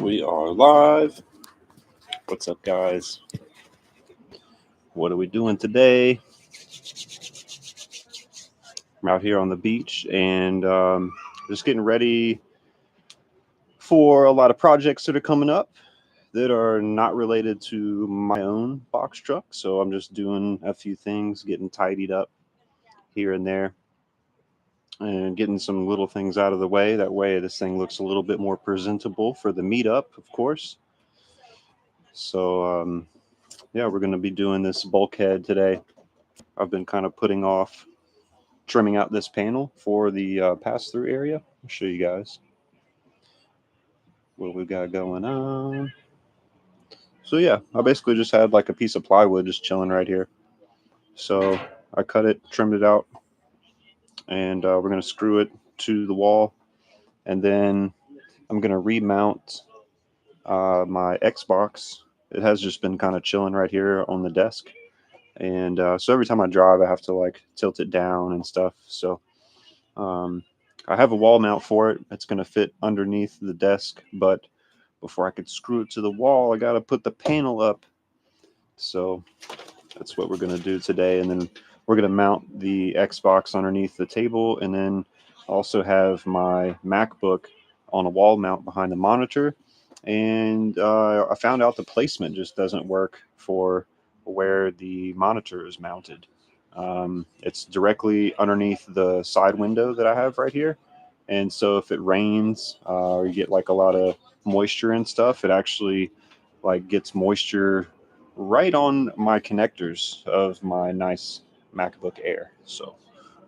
We are live. What's up, guys? What are we doing today? I'm out here on the beach and just getting ready for a lot of projects that are coming up that are not related to my own box truck. So I'm just doing a few things, getting tidied up here and there and getting some little things out of the way. That way this thing looks a little bit more presentable for the meetup, of course. So yeah, we're going to be doing this bulkhead today. I've been kind of putting off trimming out this panel for the pass-through area. I'll show you guys what we got going on. So yeah, I basically just had like a piece of plywood just chilling right here. So I cut it, trimmed it out, and we're going to screw it to the wall. And then I'm going to remount my Xbox. It has just been kind of chilling right here on the desk. And so every time I drive, I have to like tilt it down and stuff. So I have a wall mount for it. It's going to fit underneath the desk, but before I could screw it to the wall, I got to put the panel up. So that's what we're going to do today. And then we're going to mount the Xbox underneath the table, and then also have my MacBook on a wall mount behind the monitor. And I found out the placement just doesn't work for where the monitor is mounted. It's directly underneath the side window that I have right here. And so if it rains or you get like a lot of moisture and stuff, it actually like gets moisture right on my connectors of my nice MacBook Air. So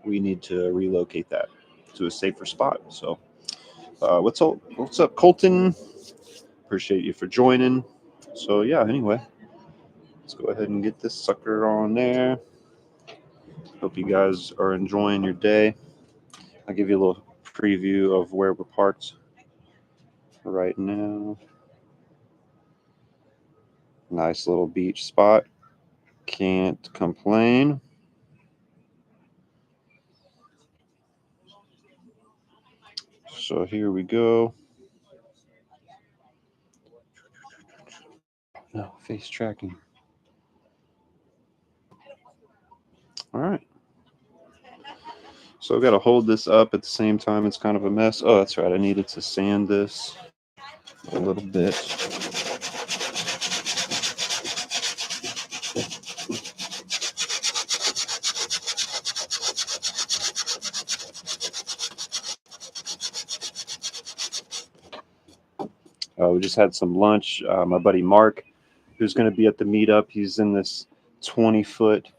we need to relocate that to a safer spot. So what's up, Colton? Appreciate you for joining. So yeah, anyway, let's go ahead and get this sucker on there. Hope you guys are enjoying your day. I'll give you a little preview of where we're parked right now. Nice little beach spot. Can't complain. So here we go. No, face tracking. All right. So I've got to hold this up at the same time. It's kind of a mess. Oh, that's right. I needed to sand this a little bit. We just had some lunch. My buddy Mark, who's going to be at the meetup, he's in this 20-foot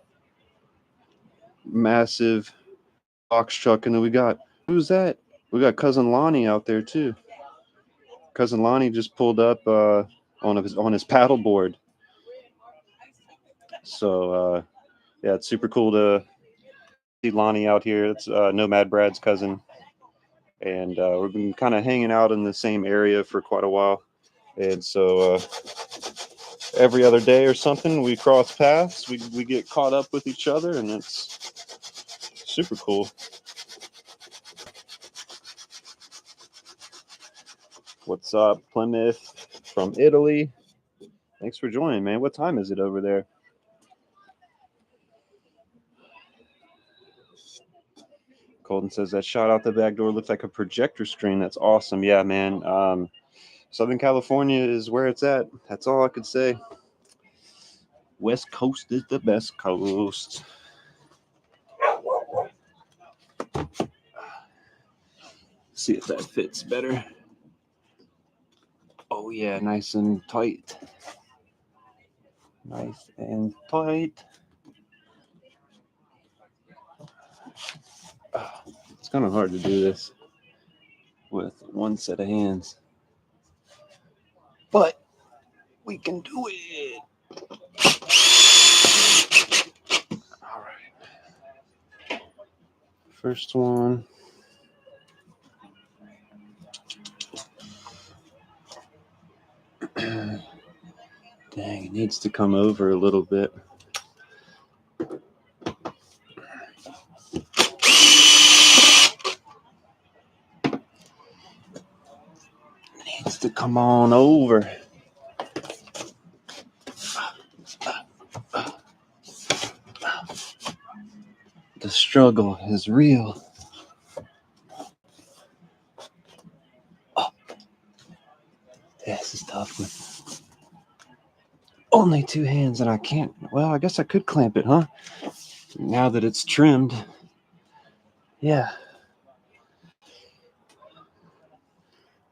massive box truck. And then we got, who's that? We got cousin Lonnie out there too. Cousin Lonnie just pulled up on his paddle board. So yeah, it's super cool to see Lonnie out here. It's Nomad Brad's cousin, and we've been kind of hanging out in the same area for quite a while. And so every other day or something, we cross paths. We get caught up with each other, and it's super cool. What's up, Plymouth from Italy? Thanks for joining, man. What time is it over there? Colton says that shot out the back door looked like a projector screen. That's awesome. Yeah, man. Southern California is where it's at. That's all I could say. West Coast is the best coast. See if that fits better. Oh, yeah, nice and tight. Nice and tight. It's kind of hard to do this with one set of hands, but we can do it. All right. First one. Dang, it needs to come over a little bit. Needs wants to come on over. The struggle is real. Oh. This is tough one. Only 2 hands and I can't. Well, I guess I could clamp it, huh? Now that it's trimmed. Yeah.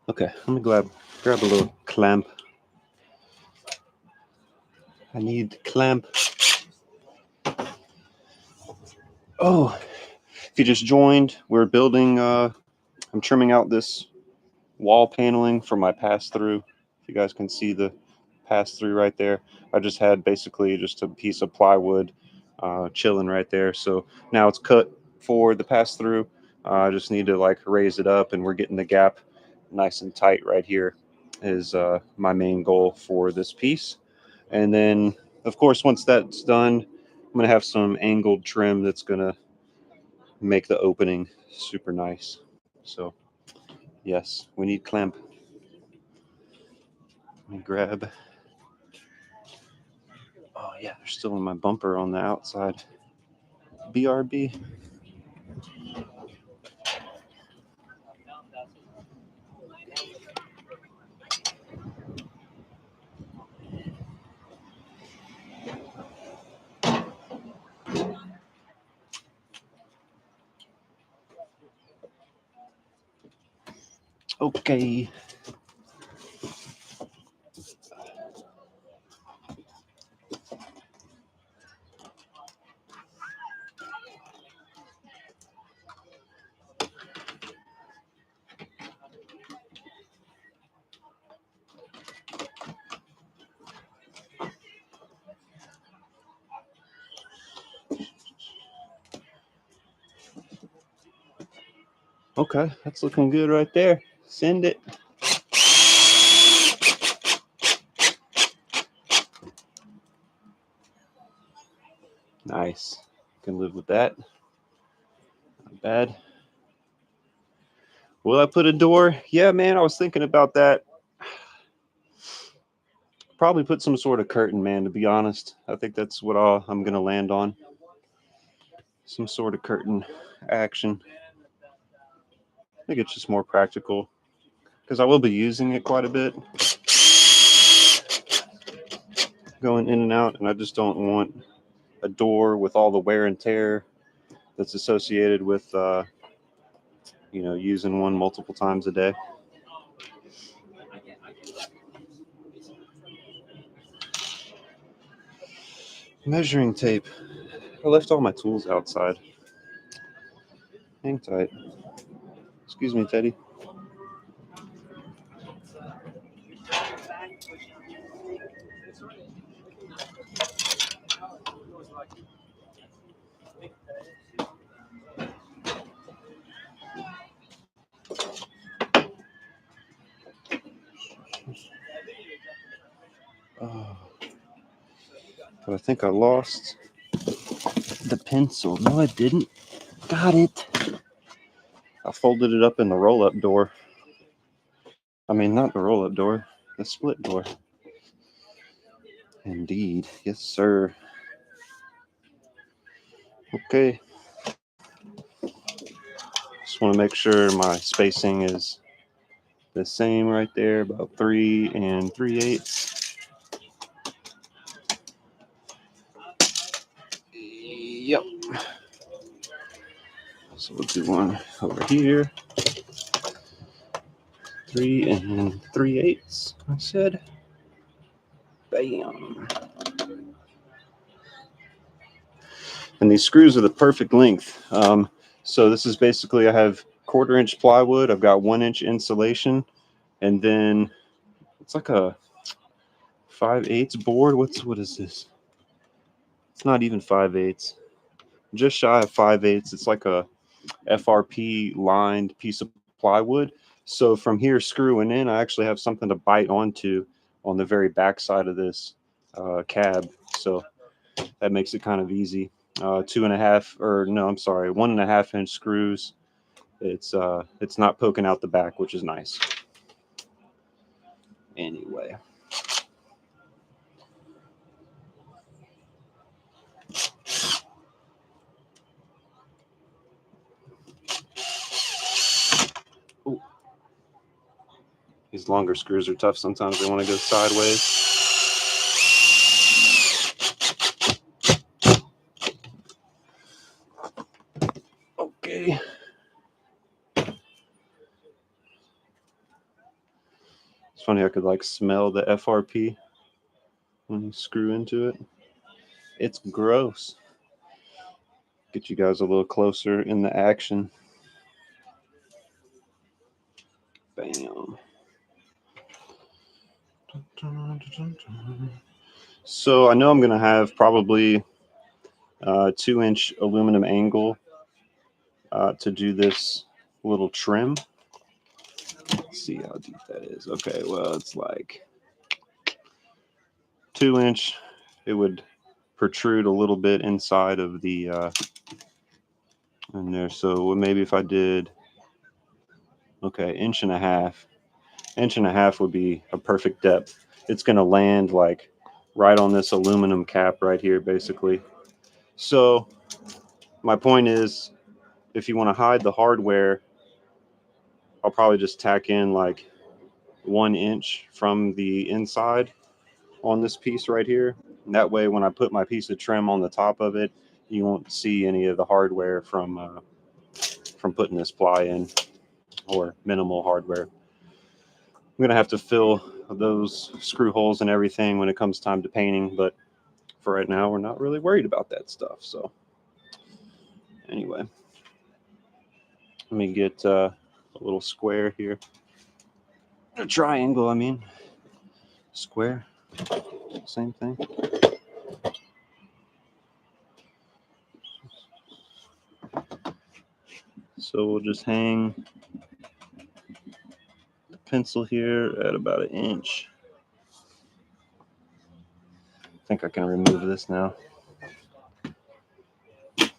Okay, let me grab a little clamp. I need clamp. Oh, if you just joined, we're building, I'm trimming out this wall paneling for my pass-through. If you guys can see the pass-through right there. I just had basically just a piece of plywood chilling right there. So now it's cut for the pass-through. I just need to like raise it up, and we're getting the gap nice and tight right here is my main goal for this piece. And then, of course, once that's done, I'm going to have some angled trim that's going to make the opening super nice. So, yes, we need clamp. Let me grab. Oh, yeah, they're still in my bumper on the outside. BRB. Okay. Okay, that's looking good right there. Send it. Nice. Can live with that. Not bad. Will I put a door? Yeah, man, I was thinking about that. Probably put some sort of curtain, man, to be honest. I think that's what I'm going to land on. Some sort of curtain action. I think it's just more practical because I will be using it quite a bit. Going in and out, and I just don't want a door with all the wear and tear that's associated with, using one multiple times a day. Measuring tape. I left all my tools outside. Hang tight. Excuse me, Teddy. Oh, but I think I lost the pencil. No, I didn't. Got it. I folded it up in the roll-up door. I mean, not the roll-up door, the split door. Indeed. Yes, sir. Okay. Just want to make sure my spacing is the same right there, about 3 3/8. Yep. So we'll do one over here. 3 3/8, I said. Bam. And these screws are the perfect length. So this is basically, I have 1/4-inch plywood. I've got 1-inch insulation, and then it's like a 5/8 board. What is this? It's not even 5/8. Just shy of 5/8. It's like a FRP lined piece of plywood. So from here screwing in, I actually have something to bite onto on the very back side of this cab. So that makes it kind of easy. 1.5-inch screws. It's not poking out the back, which is nice. Anyway. Ooh. These longer screws are tough. Sometimes they want to go sideways. Okay. It's funny, I could like smell the FRP when you screw into it. It's gross. Get you guys a little closer in the action. Bam. So I know I'm going to have probably a 2-inch aluminum angle to do this little trim. Let's see how deep that is. Okay, well, it's like 2-inch. It would protrude a little bit inside of the in there. So maybe if I did, okay, 1.5 inches. 1.5 inches would be a perfect depth. It's going to land like right on this aluminum cap right here, basically. So my point is, if you want to hide the hardware, I'll probably just tack in like 1 inch from the inside on this piece right here. And that way, when I put my piece of trim on the top of it, you won't see any of the hardware from putting this ply in, or minimal hardware. I'm gonna have to fill those screw holes and everything when it comes time to painting, but for right now, we're not really worried about that stuff. So anyway, let me get a little square here. A triangle, I mean. Square, same thing. So we'll just hang the pencil here at about 1 inch. I think I can remove this now.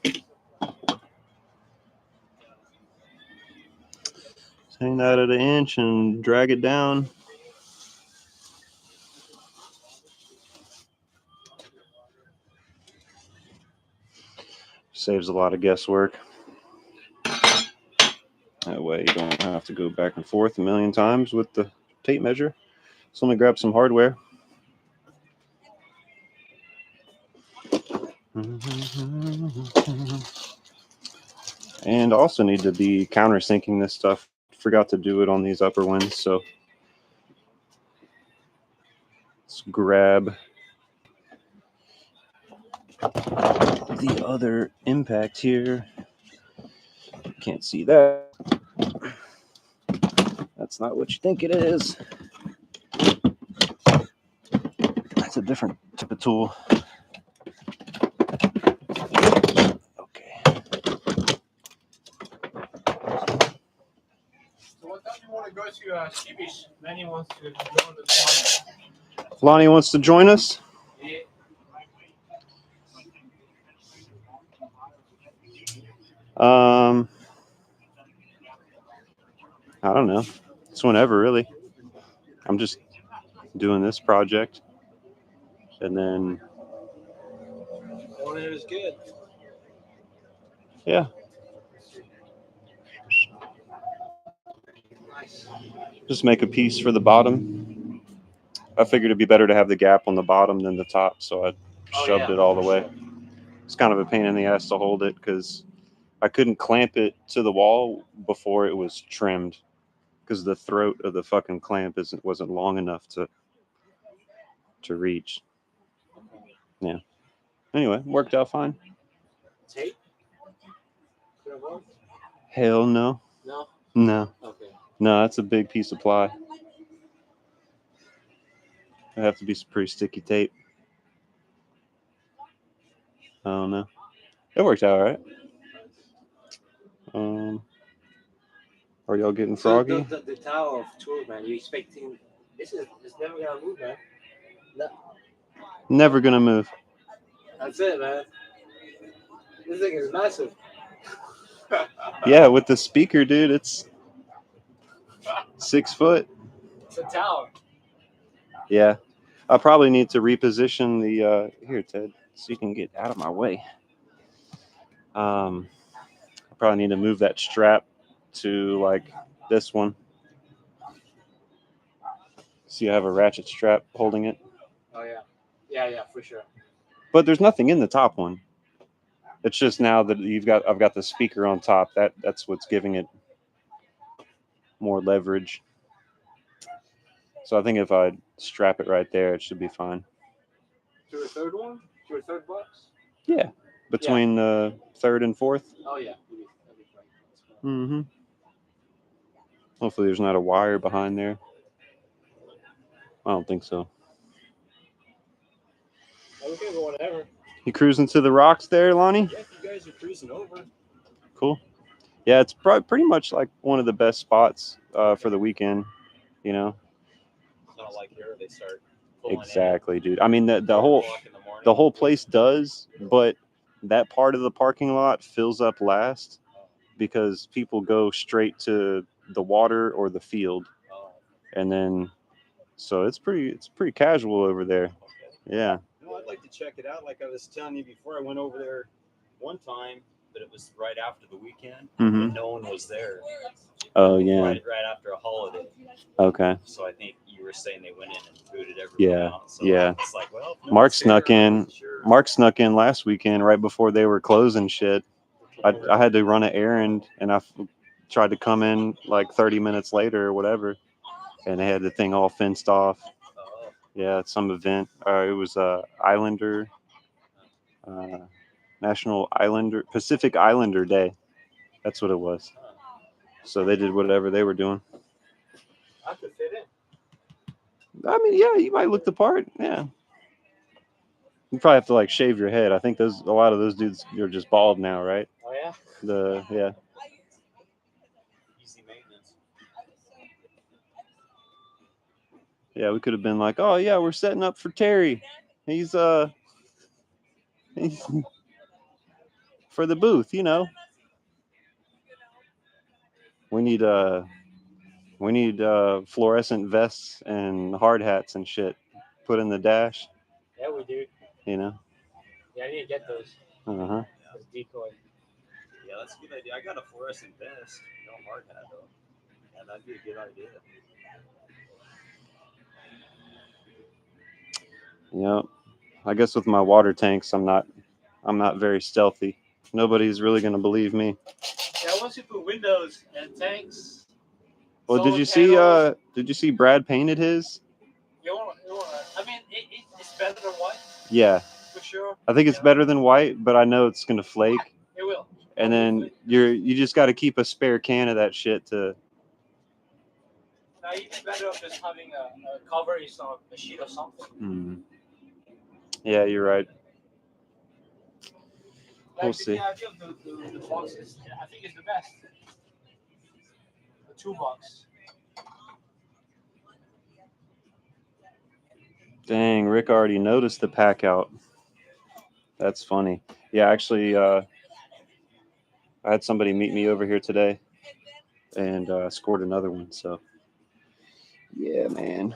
Just hang that at 1 inch and drag it down. Saves a lot of guesswork. That way you don't have to go back and forth a million times with the tape measure. So let me grab some hardware. And also need to be countersinking this stuff. Forgot to do it on these upper ones, so let's grab the other impact here. Can't see that. That's not what you think it is. That's a different type of tool. Okay. So what time do you want to go to Skibbish? Lenny wants to join us. Lonnie wants to join us? Yeah. I don't know. It's whenever, really. I'm just doing this project, and then Whenever it's good. Yeah. Nice. Just make a piece for the bottom. I figured it'd be better to have the gap on the bottom than the top, so I shoved it all the way. It's kind of a pain in the ass to hold it because I couldn't clamp it to the wall before it was trimmed because the throat of the fucking clamp wasn't long enough to reach. Yeah. Anyway, worked out fine. Tape? Could have worked? Hell no. No? No. Okay. No, that's a big piece of ply. It'd have to be some pretty sticky tape. I don't know. It worked out all right. Are y'all getting froggy? So the tower of tools, man, you expecting it's never gonna move, man. No. Never gonna move. That's it, man. This thing is massive. Yeah, with the speaker, dude, it's 6 foot. It's a tower. Yeah. I probably need to reposition the here, Ted, so you can get out of my way. I probably need to move that strap to like this one. So you have a ratchet strap holding it. Oh yeah. Yeah, for sure. But there's nothing in the top one. It's just now that I've got the speaker on top. That's what's giving it more leverage. So I think if I strap it right there, it should be fine. To a third one? To a third box? Yeah, between the third and fourth. Oh yeah. Mm-hmm. Hopefully there's not a wire behind there. I don't think so. Oh, we can go whatever. You cruising to the rocks there, Lonnie? Yeah, if you guys are cruising over. Cool. Yeah, it's pretty much like one of the best spots for the weekend. You know. It's not like here they start. Exactly, dude. I mean the whole place does, but that part of the parking lot fills up last because people go straight to the water or the field, and then so it's pretty casual over there. Yeah. No, I'd like to check it out. Like I was telling you before, I went over there one time, but it was right after the weekend, and no one was there. Oh yeah. Right after a holiday. Okay. So I think you were saying they went in and booted everyone out. So yeah. It's like, well, if no Mark one's snuck there, I'm in. not sure. Mark snuck in last weekend right before they were closing shit. I had to run an errand, and I tried to come in like 30 minutes later or whatever, and they had the thing all fenced off. Oh, Yeah, it's some event. It was Islander, uh, National Islander, Pacific Islander Day. That's what it was. So they did whatever they were doing. I could fit in. I mean, yeah, you might look the part. Yeah. You probably have to like shave your head. I think a lot of those dudes are just bald now, right? Oh yeah. Yeah. easy maintenance. Yeah, we could have been like, oh yeah, we're setting up for Terry. He's for the booth, you know. We need fluorescent vests and hard hats and shit put in the dash. Yeah, we do. You know. Yeah, I need to get those. Uh-huh. As decoy. Yeah, that's a good idea. I got a fluorescent vest, no hard hat though. Yeah, that'd be a good idea. Yeah. I guess with my water tanks, I'm not very stealthy. Nobody's really gonna believe me. Yeah, once you put windows and tanks. Well, did you see Brad painted his? I mean, it's better than white. Yeah. For sure. I think it's better than white, but I know it's gonna flake. It will. And then you just got to keep a spare can of that shit to. Now you'd be better off just having a cover, a sheet or something. Mm. Yeah, you're right. We'll see. The idea of the boxes, I think is the best. The 2-box. Dang, Rick already noticed the Packout. That's funny. Yeah, actually, I had somebody meet me over here today, and scored another one. So, yeah, man.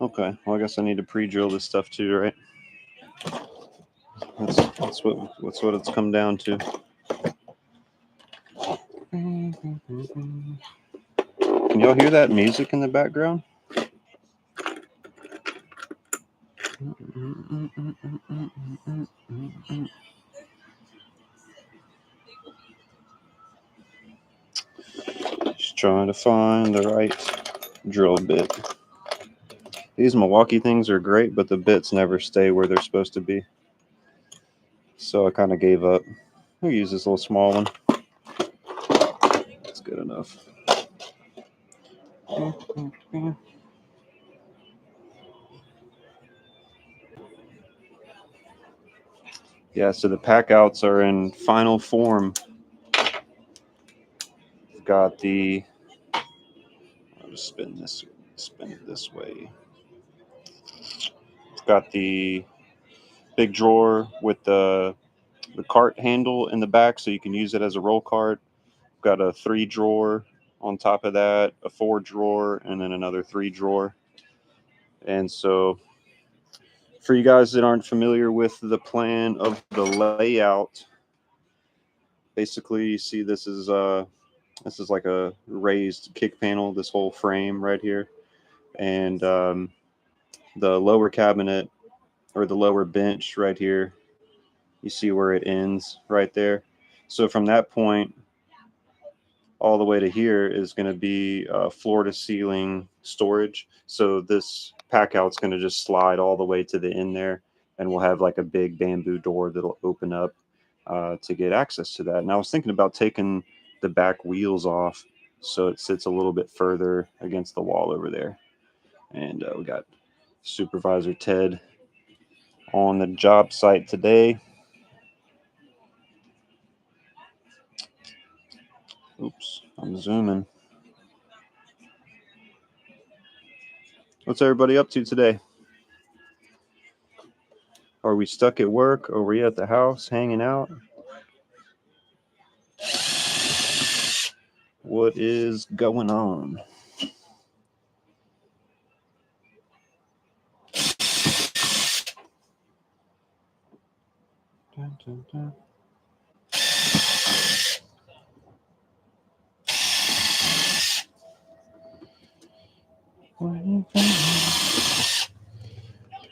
Okay, well, I guess I need to pre-drill this stuff too, right? That's what it's come down to. Can y'all hear that music in the background? Just trying to find the right drill bit. These Milwaukee things are great, but the bits never stay where they're supposed to be. So I kind of gave up. We'll use this little small one. That's good enough. Yeah, so the Packouts are in final form. We've got the. I'll just spin it this way. It's got the big drawer with the cart handle in the back, so you can use it as a roll cart. Got a 3-drawer On top of that, a 4-drawer, and then another 3-drawer. And so for you guys that aren't familiar with the plan of the layout, basically you see this is like a raised kick panel, this whole frame right here. And the lower cabinet, or the lower bench right here, you see where it ends right there. So from that point all the way to here is going to be floor to ceiling storage. So this Packout's going to just slide all the way to the end there, and we'll have like a big bamboo door that'll open up to get access to that. And I was thinking about taking the back wheels off so it sits a little bit further against the wall over there. And we got Supervisor Ted on the job site today. Oops, I'm zooming. What's everybody up to today? Are we stuck at work? Are we at the house hanging out? What is going on? Dun, dun, dun.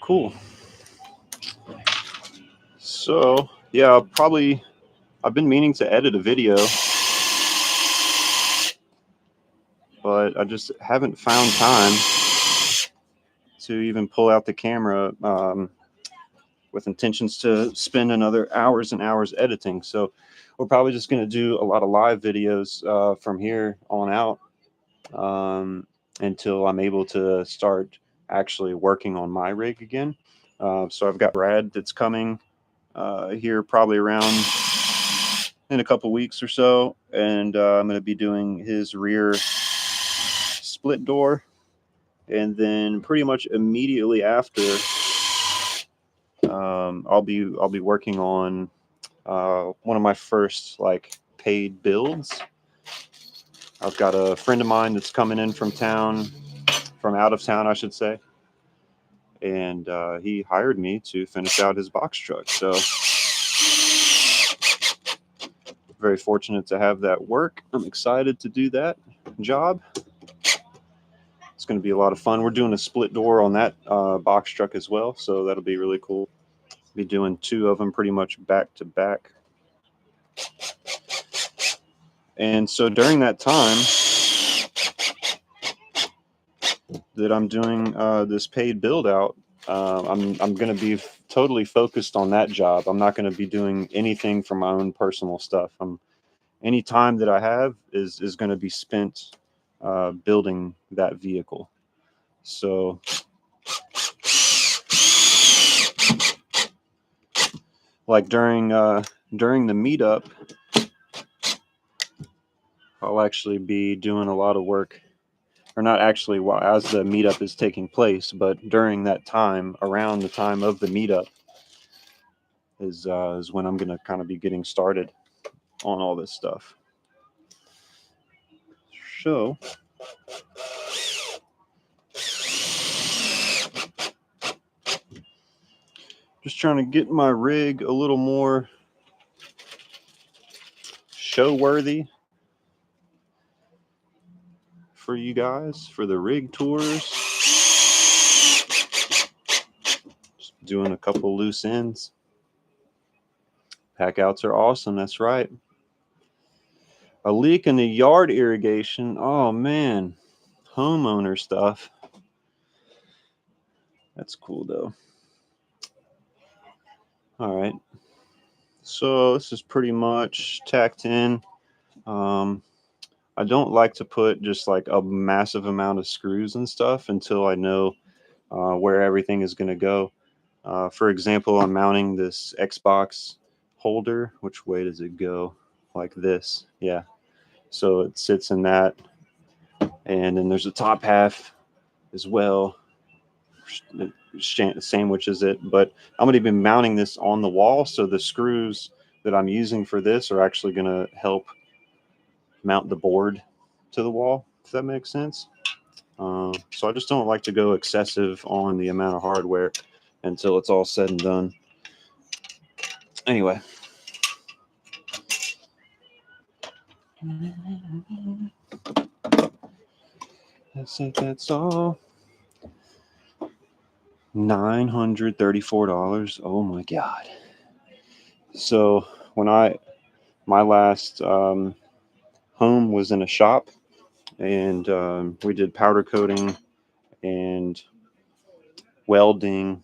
Cool. So, yeah, I've been meaning to edit a video, but I just haven't found time to even pull out the camera with intentions to spend another hours and hours editing. So we're probably just going to do a lot of live videos from here on out until I'm able to start actually working on my rig again. So I've got Brad that's coming here probably around in a couple weeks or so, and I'm going to be doing his rear split door, and then pretty much immediately after I'll be working on one of my first like paid builds. I've got a friend of mine that's coming in from out of town, I should say, and he hired me to finish out his box truck. So very fortunate to have that work. I'm excited to do that job. It's going to be a lot of fun. We're doing a split door on that box truck as well, so that'll be really cool. Be doing 2 of them pretty much back to back. And so during that time that I'm doing this paid build out, I'm going to be totally focused on that job. I'm not going to be doing anything for my own personal stuff. Any time that I have is going to be spent building that vehicle. So like during the meetup, I'll actually be doing a lot of work, or not actually while as the meetup is taking place, but during that time, around the time of the meetup, is when I'm going to kind of be getting started on all this stuff. So just trying to get my rig a little more show worthy for you guys for the rig tours. Just doing a couple loose ends. Packouts are awesome, that's right. A leak in the yard irrigation. Oh man, homeowner stuff. That's cool though. All right, so this is pretty much tacked in. I don't like to put just like a massive amount of screws and stuff until I know where everything is going to go. For example, I'm mounting this Xbox holder. Which way does it go? Like this. Yeah. So it sits in that. And then there's a top half as well. It sandwiches it. But I'm going to be mounting this on the wall. So the screws that I'm using for this are actually going to help mount the board to the wall, if that makes sense. So I just don't like to go excessive on the amount of hardware until it's all said and done. Anyway. I think that's all. $934. Oh my God. So when my last home was in a shop, and we did powder coating and welding,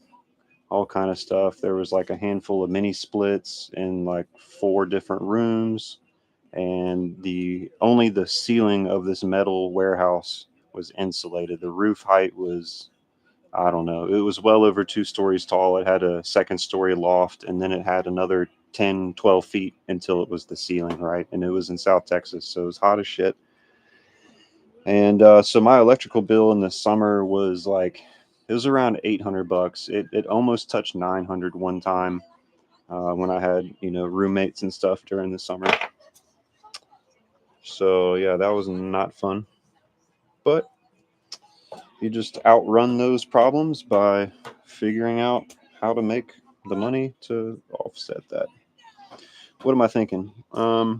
all kind of stuff. There was like a handful of mini splits in like 4 different rooms, and only the ceiling of this metal warehouse was insulated. The roof height was, I don't know, it was well over 2 stories tall. It had a second story loft, and then it had another 10, 12 feet until it was the ceiling, right? And it was in South Texas, so it was hot as shit. And so my electrical bill in the summer was like, it was around $800. It almost touched 900 one time when I had, roommates and stuff during the summer. So yeah, that was not fun. But you just outrun those problems by figuring out how to make the money to offset that. What am I thinking? I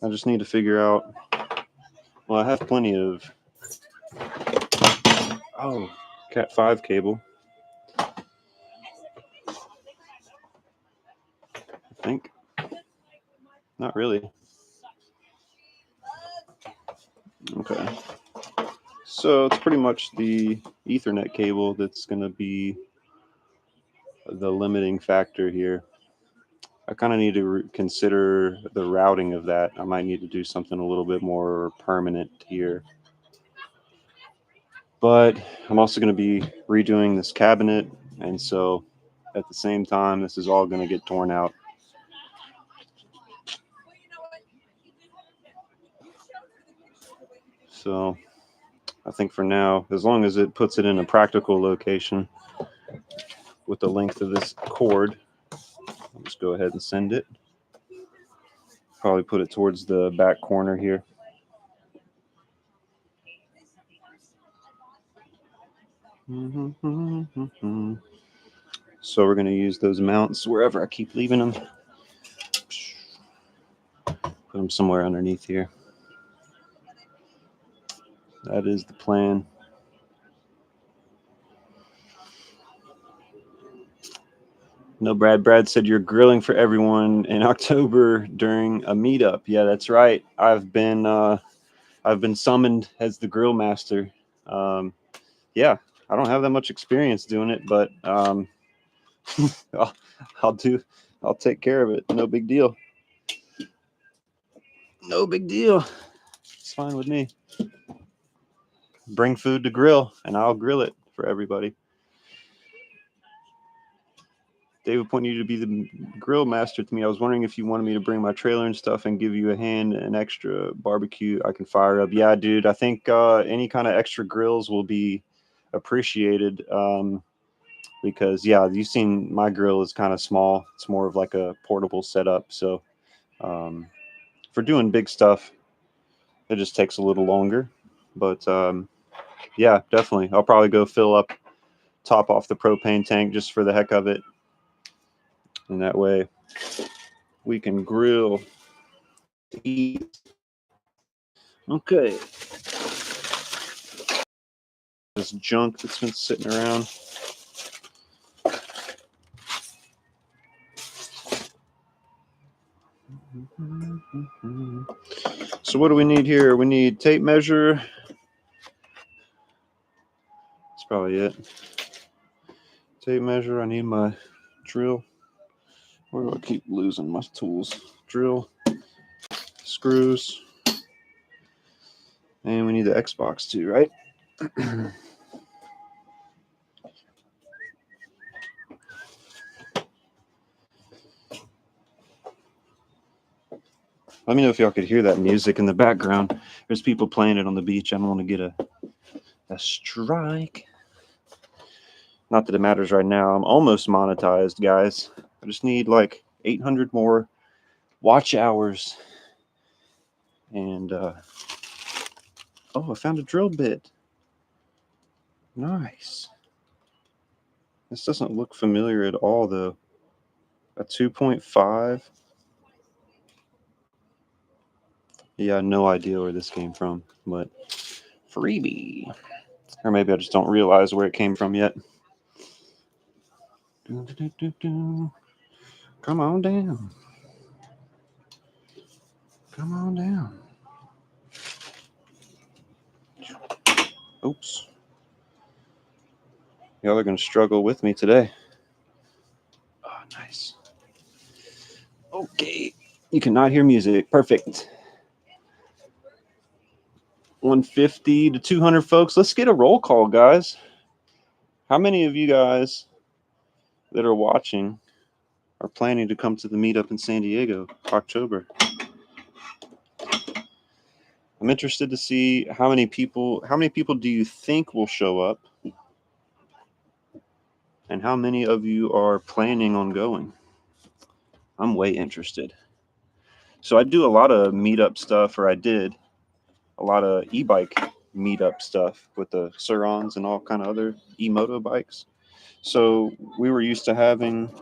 just need to figure out. Well, I have plenty of Cat 5 cable. I think. Not really. Okay. So it's pretty much the Ethernet cable that's going to be the limiting factor here. I kind of need to consider the routing of that. I might need to do something a little bit more permanent here. But I'm also going to be redoing this cabinet, and so at the same time, this is all going to get torn out. So I think for now, as long as it puts it in a practical location with the length of this cord, I'll just go ahead and send it. Probably put it towards the back corner here. So we're going to use those mounts wherever I keep leaving them. Put them somewhere underneath here. That is the plan. No, Brad said you're grilling for everyone in October during a meetup. Yeah, that's right. I've been summoned as the grill master. Yeah, I don't have that much experience doing it, but I'll take care of it. No big deal. No big deal. It's fine with me. Bring food to grill, and I'll grill it for everybody. David pointed you to be the grill master to me. I was wondering if you wanted me to bring my trailer and stuff and give you a hand, an extra barbecue I can fire up. Yeah, dude, I think any kind of extra grills will be appreciated because, yeah, you've seen my grill is kind of small. It's more of like a portable setup. So for doing big stuff, it just takes a little longer. But yeah, definitely. I'll probably go top off the propane tank just for the heck of it. And that way we can grill to eat. Okay. This junk that's been sitting around. So what do we need here? We need tape measure. That's probably it. Tape measure. I need my drill. Where do I keep losing my tools? Drill, screws, and we need the Xbox too, right? Let me know if y'all could hear that music in the background. There's people playing it on the beach. I don't want to get a strike. Not that it matters right now. I'm almost monetized, guys. I just need like 800 more watch hours. And oh, I found a drill bit. Nice. This doesn't look familiar at all, though. A 2.5. Yeah, no idea where this came from, but freebie. Or maybe I just don't realize where it came from yet. Come on down. Come on down. Oops. Y'all are going to struggle with me today. Oh, nice. Okay. You cannot hear music. Perfect. 150 to 200 folks. Let's get a roll call, guys. How many of you guys that are watching are planning to come to the meetup in San Diego, October? I'm interested to see how many people do you think will show up? And how many of you are planning on going? I'm way interested. So I do a lot of meetup stuff, or I did a lot of e-bike meetup stuff with the Surons and all kind of other e-moto bikes. So we were used to having,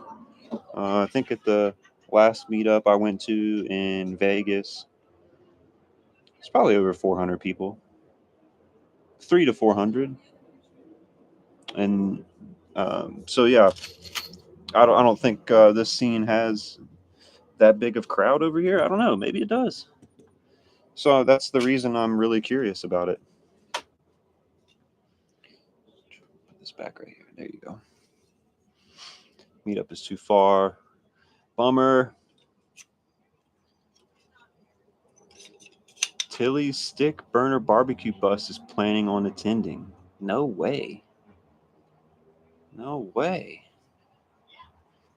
I think at the last meetup I went to in Vegas, it's probably over 400 people, 300 to 400. And so yeah, I don't think this scene has that big of crowd over here. I don't know, maybe it does. So that's the reason I'm really curious about it. Put this back right here. There you go. Meetup is too far. Bummer. Tilly's Stick Burner Barbecue Bus is planning on attending. No way. No way.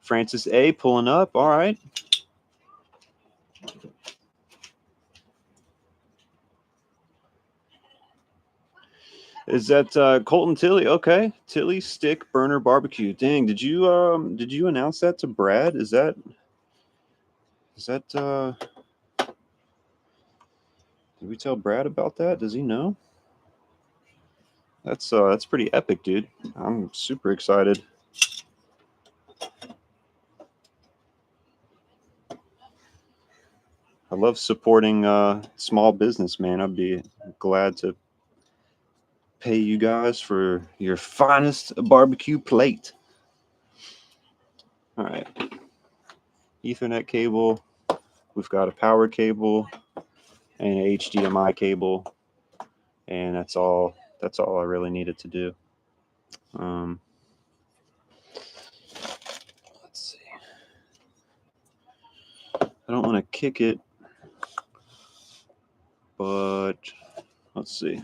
Francis A. pulling up. All right. Is that Colton Tilly? Okay. Tilly Stick Burner Barbecue. Dang, did you announce that to Brad? Is that did we tell Brad about that? Does he know? That's pretty epic, dude. I'm super excited. I love supporting small business, man. I'd be glad to pay you guys for your finest barbecue plate. All right. Ethernet cable. We've got a power cable and an HDMI cable, and that's all I really needed to do. Let's see. I don't want to kick it, but let's see.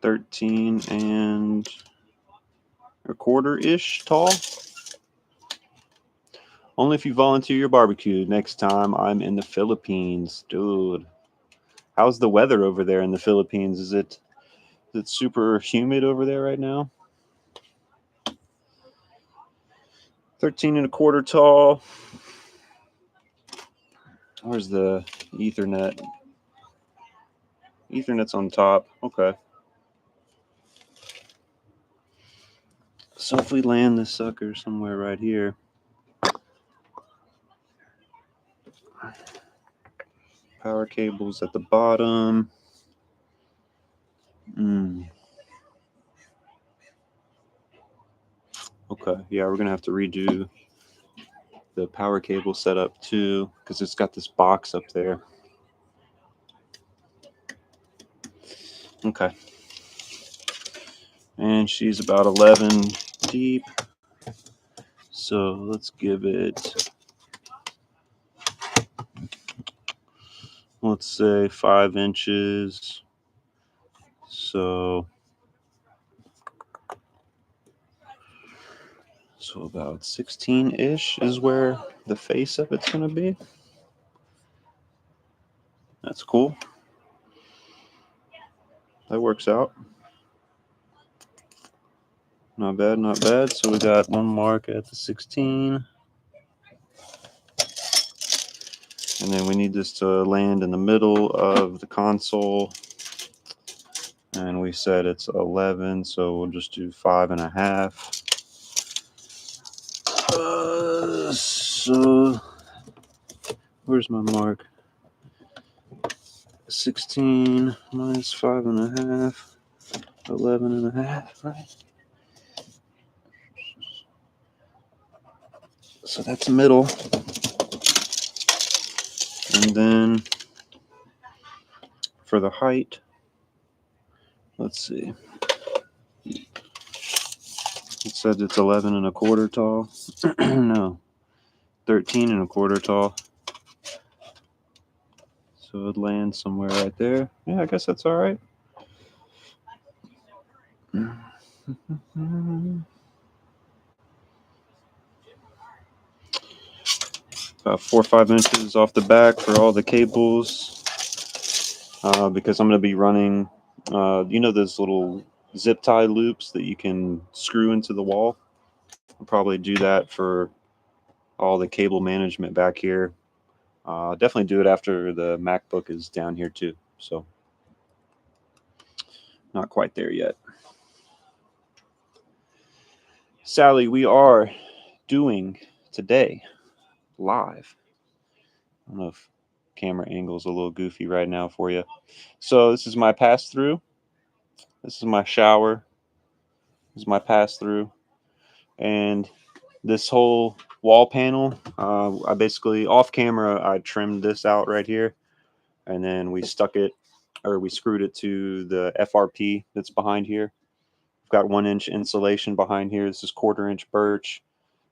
$13 and a quarter-ish tall. Only if you volunteer your barbecue. Next time I'm in the Philippines, dude. How's the weather over there in the Philippines? Is it super humid over there right now? 13 and a quarter tall. Where's the Ethernet? Ethernet's on top. Okay. So if we land this sucker somewhere right here. Power cables at the bottom. Okay, yeah, we're gonna have to redo the power cable setup too, because it's got this box up there. Okay. And she's about 11 deep. So let's give it, let's say 5 inches. So about 16-ish is where the face of it's going to be. That's cool. That works out. Not bad, not bad. So we got one mark at the 16. And then we need this to land in the middle of the console. And we said it's 11, so we'll just do 5.5. So where's my mark? 16 minus 5.5, 11.5, right? So that's middle. And then for the height, let's see. It said it's 11.25 tall. No, 13.25 tall. So it lands somewhere right there. Yeah, I guess that's all right. About 4 or 5 inches off the back for all the cables, because I'm going to be running, those little zip tie loops that you can screw into the wall. I'll probably do that for all the cable management back here. Definitely do it after the MacBook is down here too. So not quite there yet. Sally, we are doing today live. I don't know if camera angle's a little goofy right now for you. So this is my pass through. This is my shower. This is my pass through. And this whole wall panel, I basically off camera, I trimmed this out right here. And then we screwed it to the FRP that's behind here. I've got 1-inch insulation behind here. This is 1/4-inch birch.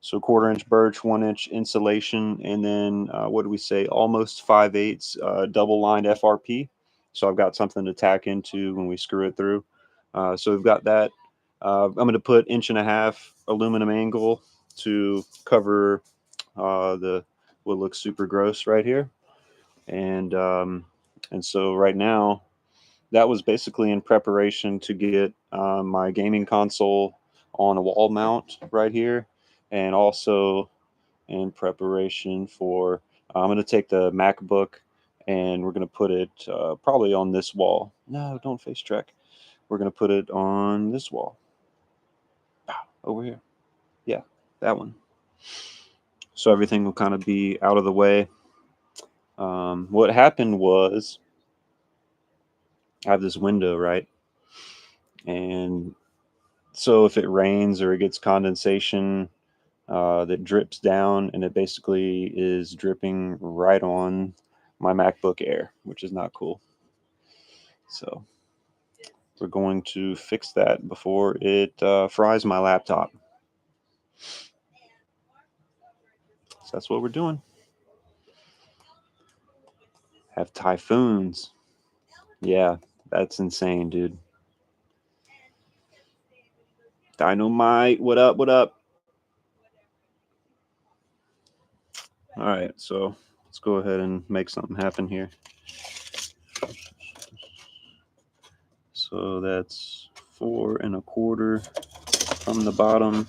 So 1/4-inch birch, 1-inch insulation, and then what do we say? Almost 5/8 double-lined FRP. So I've got something to tack into when we screw it through. So we've got that. I'm going to put 1.5-inch aluminum angle to cover what looks super gross right here. And so right now, that was basically in preparation to get my gaming console on a wall mount right here, and also in preparation for I'm going to take the MacBook and we're going to put it probably on this wall. No, don't face track. We're going to put it on this wall. Over here. Yeah, that one. So everything will kind of be out of the way. What happened was I have this window, right? And so if it rains or it gets condensation that drips down, and it basically is dripping right on my MacBook Air, which is not cool. So we're going to fix that before it fries my laptop. So that's what we're doing. Have typhoons. Yeah, that's insane, dude. Dynamite, what up, what up? All right, so let's go ahead and make something happen here. So that's 4.25 from the bottom.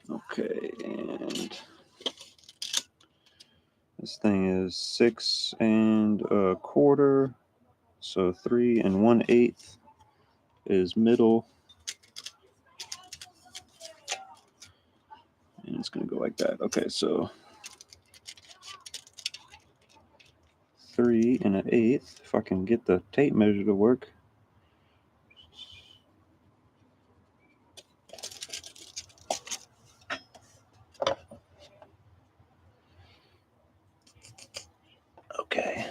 Okay, and this thing is 6.25. So 3 1/8 is middle. And it's going to go like that. Okay, so 3 1/8. If I can get the tape measure to work. Okay.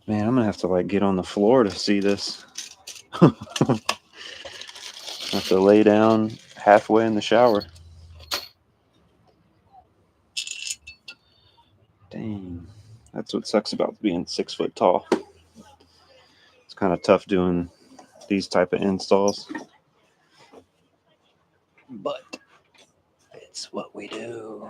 Man, I'm going to have to get on the floor to see this. I have to lay down halfway in the shower. Dang. That's what sucks about being 6 foot tall. It's kind of tough doing these type of installs. But it's what we do.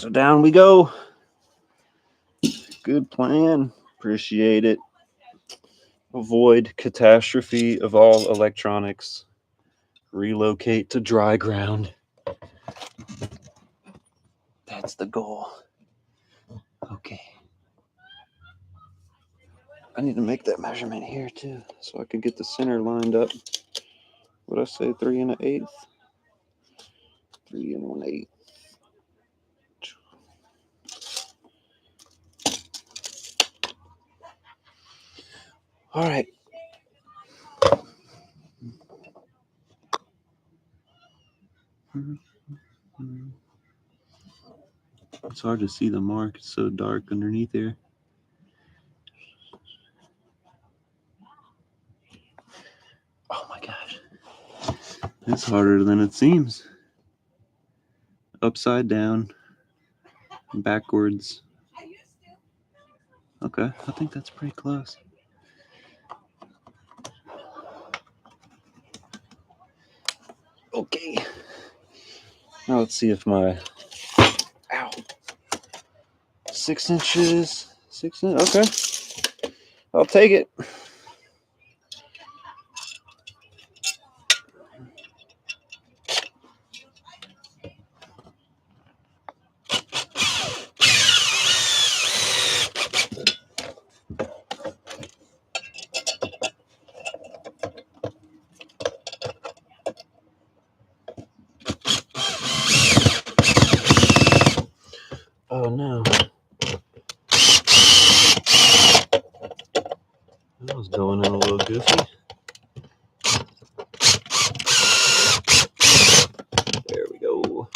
So down we go. Good plan. Appreciate it. Avoid catastrophe of all electronics. Relocate to dry ground. That's the goal. Okay. I need to make that measurement here too, so I can get the center lined up. What did I say, 3 1/8? 3 1/8. All right. It's hard to see the mark. It's so dark underneath here. Oh my gosh. It's harder than it seems. Upside down. Backwards. Okay, I think that's pretty close. Okay. Now let's see if my 6 inches. 6 inches. Okay. I'll take it. Oh no. That was going in a little goofy. There we go.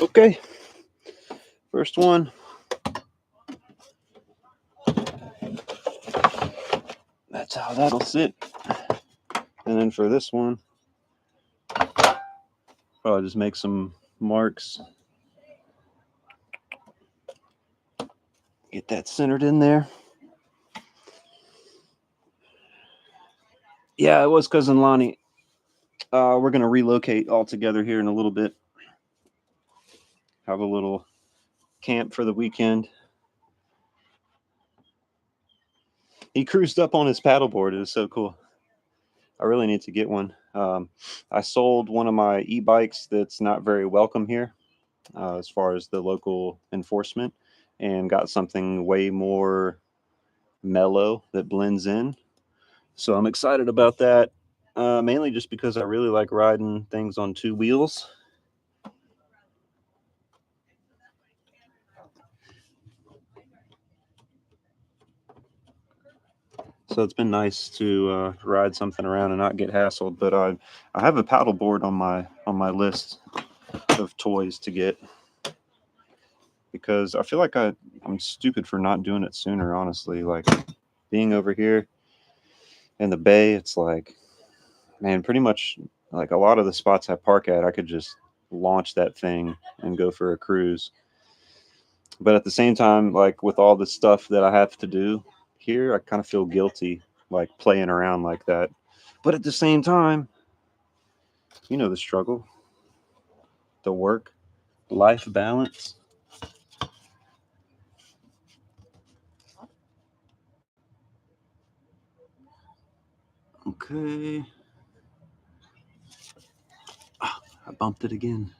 Okay. First one. That's how that'll sit. And then for this one, I'll just make some marks. Get that centered in there. Yeah, it was Cousin Lonnie. We're going to relocate all together here in a little bit. Have a little camp for the weekend. He cruised up on his paddleboard. It was so cool. I really need to get one. I sold one of my e-bikes that's not very welcome here as far as the local enforcement, and got something way more mellow that blends in. So I'm excited about that, mainly just because I really like riding things on 2 wheels. So it's been nice to ride something around and not get hassled. But I have a paddleboard on my list of toys to get, because I feel like I'm stupid for not doing it sooner. Honestly, like being over here in the bay, it's like, man, pretty much like a lot of the spots I park at, I could just launch that thing and go for a cruise. But at the same time, like with all the stuff that I have to do here, I kind of feel guilty like playing around like that. But at the same time, you know, the struggle, the work, life balance. Okay. Ah, I bumped it again.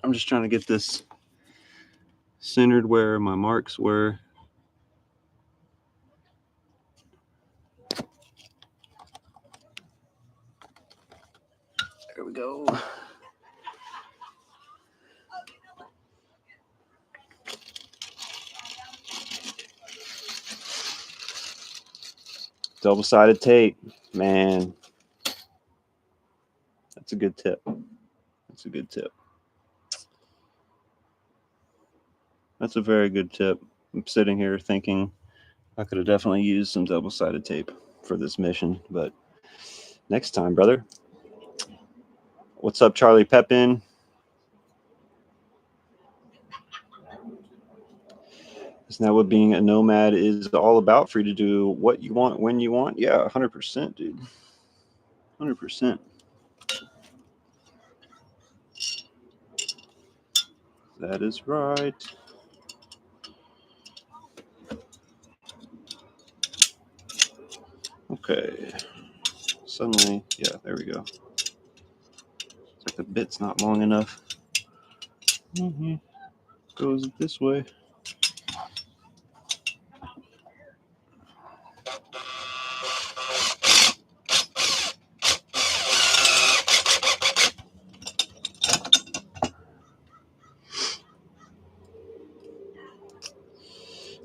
I'm just trying to get this centered where my marks were. There we go. Double-sided tape, man. That's a good tip. That's a good tip. That's a very good tip. I'm sitting here thinking I could have definitely used some double-sided tape for this mission, but next time, brother. What's up, Charlie Pepin? Isn't that what being a nomad is all about? For you to do what you want when you want? Yeah, 100%, dude. 100%. That is right. Okay. Suddenly, yeah, there we go. It's like the bit's not long enough. Goes this way.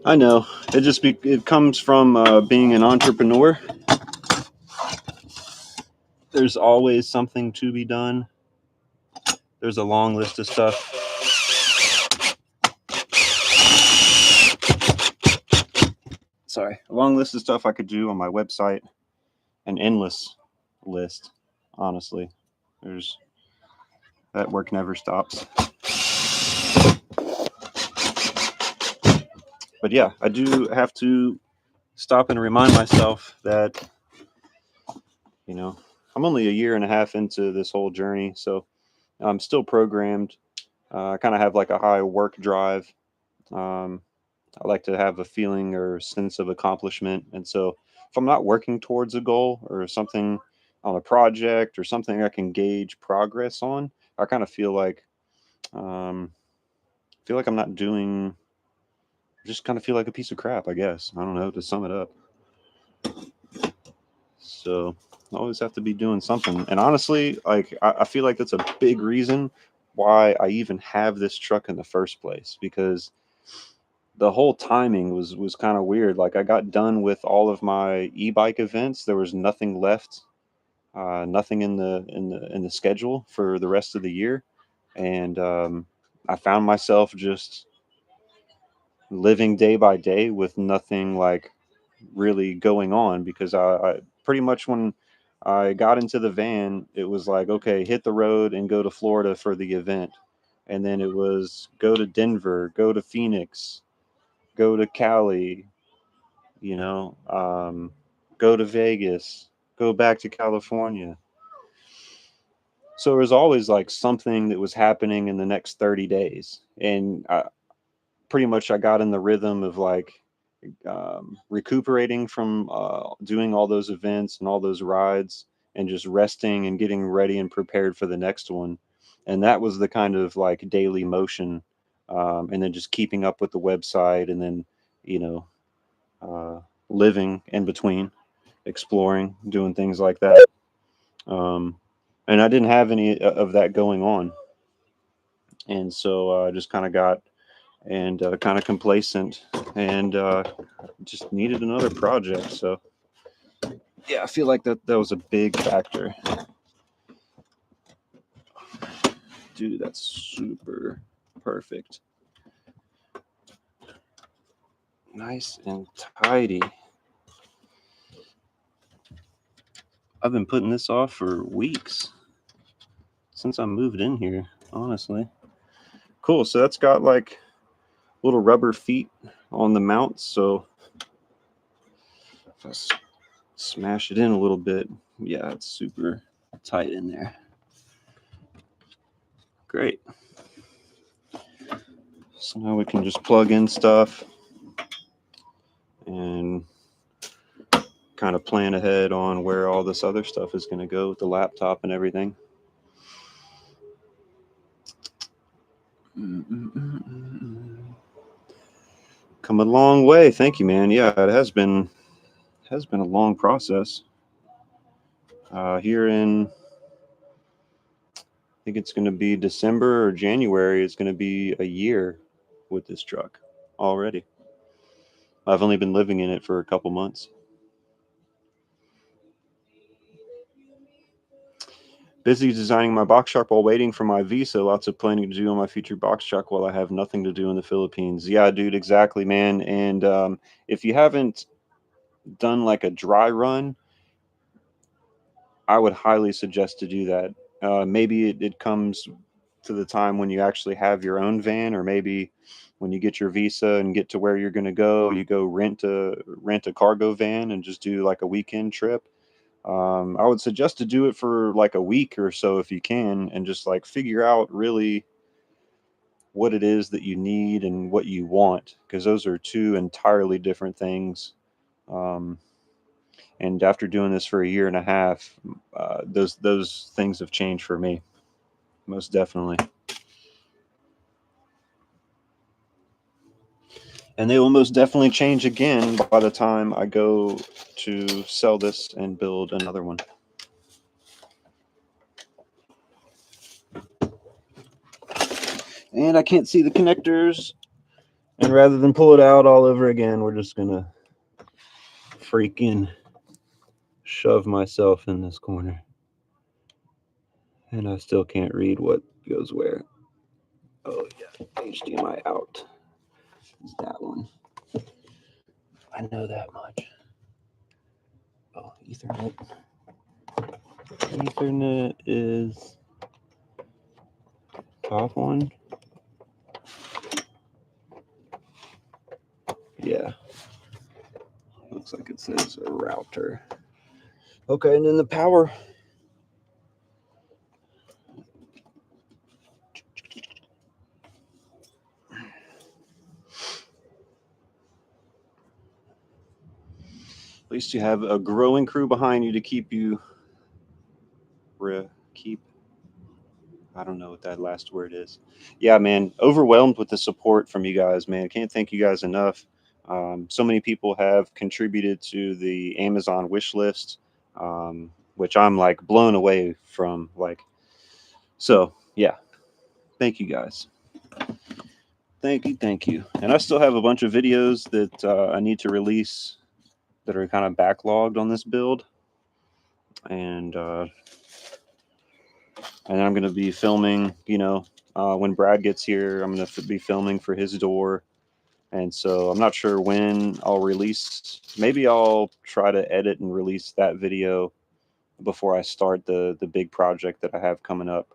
I know. It comes from being an entrepreneur. There's always something to be done. There's a long list of stuff. Sorry, a long list of stuff I could do on my website. An endless list, honestly. That work never stops. But yeah, I do have to stop and remind myself that, you know, I'm only a year and a half into this whole journey, so I'm still programmed. I kind of have like a high work drive. I like to have a feeling or sense of accomplishment. And so if I'm not working towards a goal or something on a project or something I can gauge progress on, I kind of um, feel like I'm not doing, just kind of feel like a piece of crap, I guess. I don't know, to sum it up. So I always have to be doing something. And honestly, like I feel like that's a big reason why I even have this truck in the first place, because the whole timing was kind of weird. Like I got done with all of my e-bike events. There was nothing left, nothing in the schedule for the rest of the year, and I found myself just living day by day with nothing like really going on, because I pretty much, when I got into the van, it was like, okay, hit the road and go to Florida for the event, and then it was go to Denver, go to Phoenix, go to Cali, go to Vegas, go back to California. So there was always like something that was happening in the next 30 days. And pretty much I got in the rhythm of like recuperating from doing all those events and all those rides, and just resting and getting ready and prepared for the next one. And that was the kind of like daily motion. And then just keeping up with the website, and then, you know, living in between, exploring, doing things like that. Um, and I didn't have any of that going on. And so I just kind of got and kind of complacent, and just needed another project. So yeah, I feel like that was a big factor. Dude, that's super perfect. Nice and tidy. I've been putting this off for weeks, since I moved in here, honestly. Cool. So that's got like little rubber feet on the mounts. So if I smash it in a little bit, yeah, it's super tight in there. Great. So now we can just plug in stuff and kind of plan ahead on where all this other stuff is going to go with the laptop and everything. Come a long way. Thank you, man. Yeah, it has been a long process. Here in, I think it's going to be December or January, it's going to be a year with this truck already. I've only been living in it for a couple months. Busy designing my box truck while waiting for my visa. Lots of planning to do on my future box truck while I have nothing to do in the Philippines. Yeah, dude, exactly, man. And if you haven't done like a dry run, I would highly suggest to do that. Maybe it comes to the time when you actually have your own van, or maybe when you get your visa and get to where you're going to go, you go rent a cargo van and just do like a weekend trip. I would suggest to do it for like a week or so if you can, and just like figure out really what it is that you need and what you want, because those are two entirely different things. Um, and after doing this for a year and a half, those things have changed for me, most definitely. And they will most definitely change again by the time I go to sell this and build another one. And I can't see the connectors. And rather than pull it out all over again, we're just going to freaking shove myself in this corner. And I still can't read what goes where. Oh, yeah. HDMI out. It's that one. I know that much. Oh, Ethernet. Ethernet is top one. Yeah. Looks like it says a router. Okay, and then the power. At least you have a growing crew behind you to keep you I don't know what that last word is. Yeah, man, overwhelmed with the support from you guys, man. I can't thank you guys enough. So many people have contributed to the Amazon wish list, which I'm like blown away from. Like, so yeah, thank you guys. Thank you. And I still have a bunch of videos that I need to release that are kind of backlogged on this build, and I'm going to be filming. When Brad gets here, I'm going to be filming for his door. And so I'm not sure when I'll release. Maybe I'll try to edit and release that video before I start the big project that I have coming up.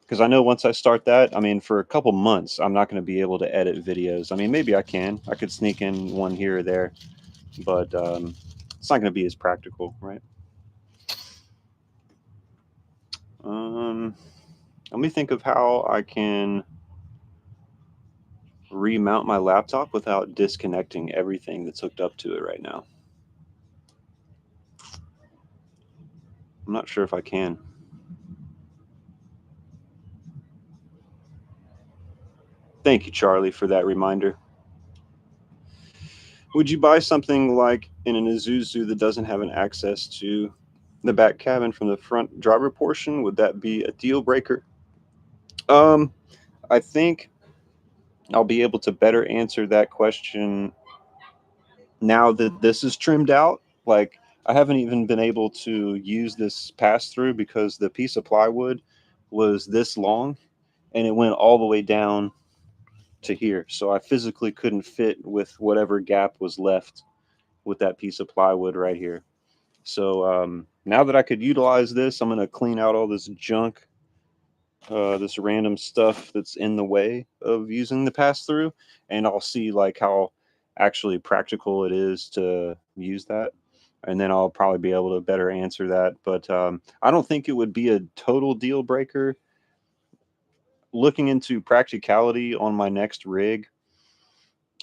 Because I know once I start that, I mean, for a couple months, I'm not going to be able to edit videos. I mean, maybe I can. I could sneak in one here or there, but it's not going to be as practical, right? Let me think of how I can remount my laptop without disconnecting everything that's hooked up to it right now. I'm not sure if I can. Thank you, Charlie, for that reminder. Would you buy something like in an Isuzu that doesn't have an access to the back cabin from the front driver portion? Would that be a deal breaker? I think I'll be able to better answer that question now that this is trimmed out. Like, I haven't even been able to use this pass-through because the piece of plywood was this long and it went all the way down to here. So I physically couldn't fit with whatever gap was left with that piece of plywood right here. So now that I could utilize this, I'm going to clean out all this junk, this random stuff that's in the way of using the pass-through, and I'll see like how actually practical it is to use that. And then I'll probably be able to better answer that. But I don't think it would be a total deal breaker. Looking into practicality on my next rig,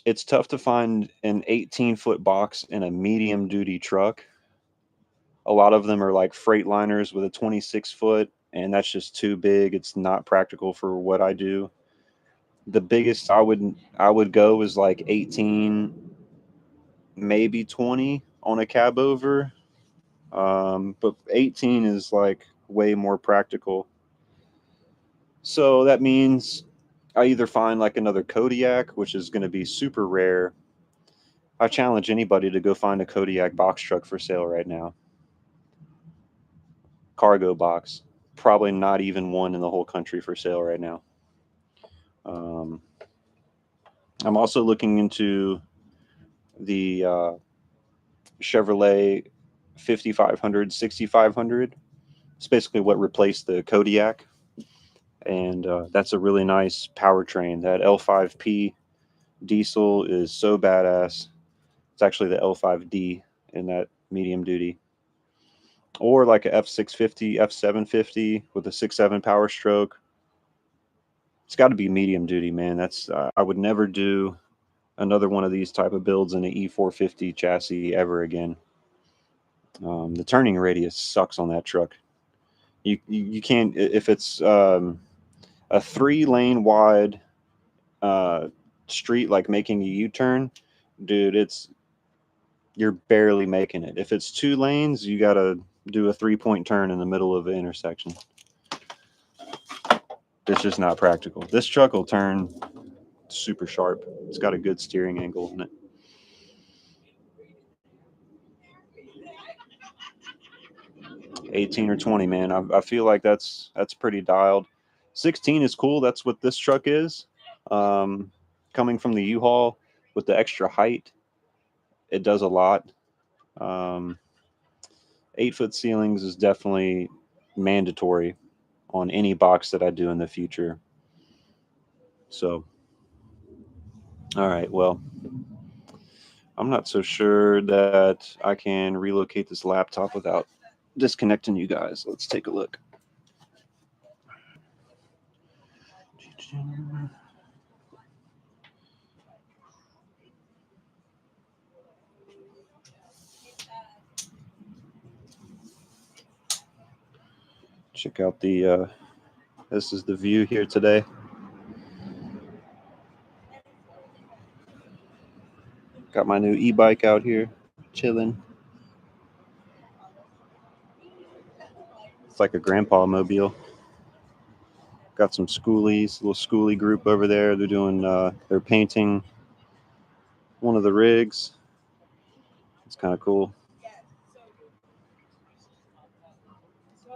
it's tough to find an 18-foot box in a medium duty truck. A lot of them are like Freightliners with a 26-foot, and that's just too big. It's not practical for what I do. The biggest I would go is like 18, maybe 20 on a cab over. But 18 is like way more practical. So that means I either find like another Kodiak, which is going to be super rare. I challenge anybody to go find a Kodiak box truck for sale right now. Cargo box. Probably not even one in the whole country for sale right now. I'm also looking into the Chevrolet 5500, 6500. It's basically what replaced the Kodiak. And that's a really nice powertrain. That L5P diesel is so badass. It's actually the L5D in that medium duty. Or like a F650, F750 with a 6.7 power stroke. It's got to be medium duty, man. That's I would never do another one of these type of builds in an E450 chassis ever again. The turning radius sucks on that truck. You can't, if it's a 3-lane wide street, like making a U-turn, dude, you're barely making it. If it's 2 lanes, you gotta do a 3-point turn in the middle of the intersection. It's just not practical. This truck will turn super sharp. It's got a good steering angle in it. $18 or $20, man. I feel like that's pretty dialed. 16 is cool. That's what this truck is. Coming from the U-Haul with the extra height, it does a lot. 8-foot ceilings is definitely mandatory on any box that I do in the future. So, all right, well, I'm not so sure that I can relocate this laptop without disconnecting you guys. Let's take a look. Check out the this is the view here today. Got my new e-bike out here chilling. It's like a grandpa mobile. Got some schoolies, little schoolie group over there. They're doing they're painting one of the rigs. It's kind of cool.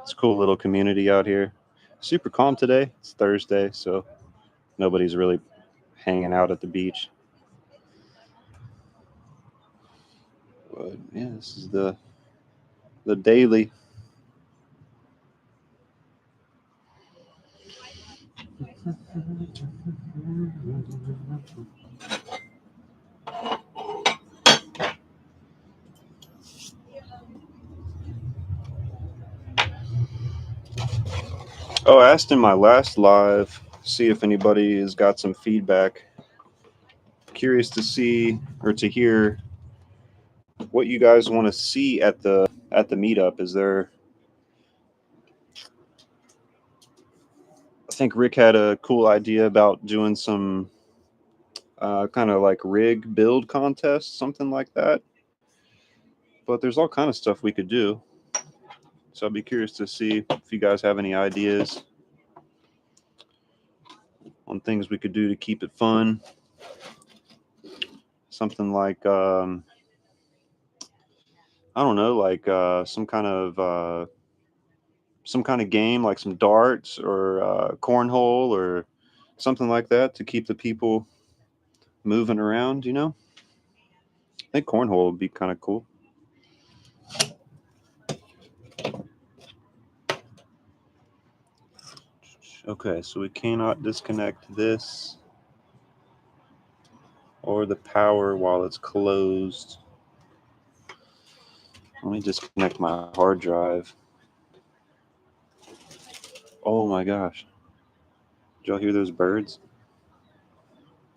It's a cool little community out here. Super calm today. It's Thursday, so nobody's really hanging out at the beach. But yeah, this is the daily. Oh, I asked in my last live, see if anybody has got some feedback. Curious to see or to hear what you guys want to see at the meetup. Is there? I think Rick had a cool idea about doing some kind of like rig build contest, something like that. But there's all kind of stuff we could do. So I'd be curious to see if you guys have any ideas on things we could do to keep it fun. Something like I don't know, like some kind of game, like some darts or cornhole or something like that to keep the people moving around. You know, I think cornhole would be kind of cool. Okay, so we cannot disconnect this or the power while it's closed. Let me disconnect my hard drive. Oh my gosh. Did y'all hear those birds?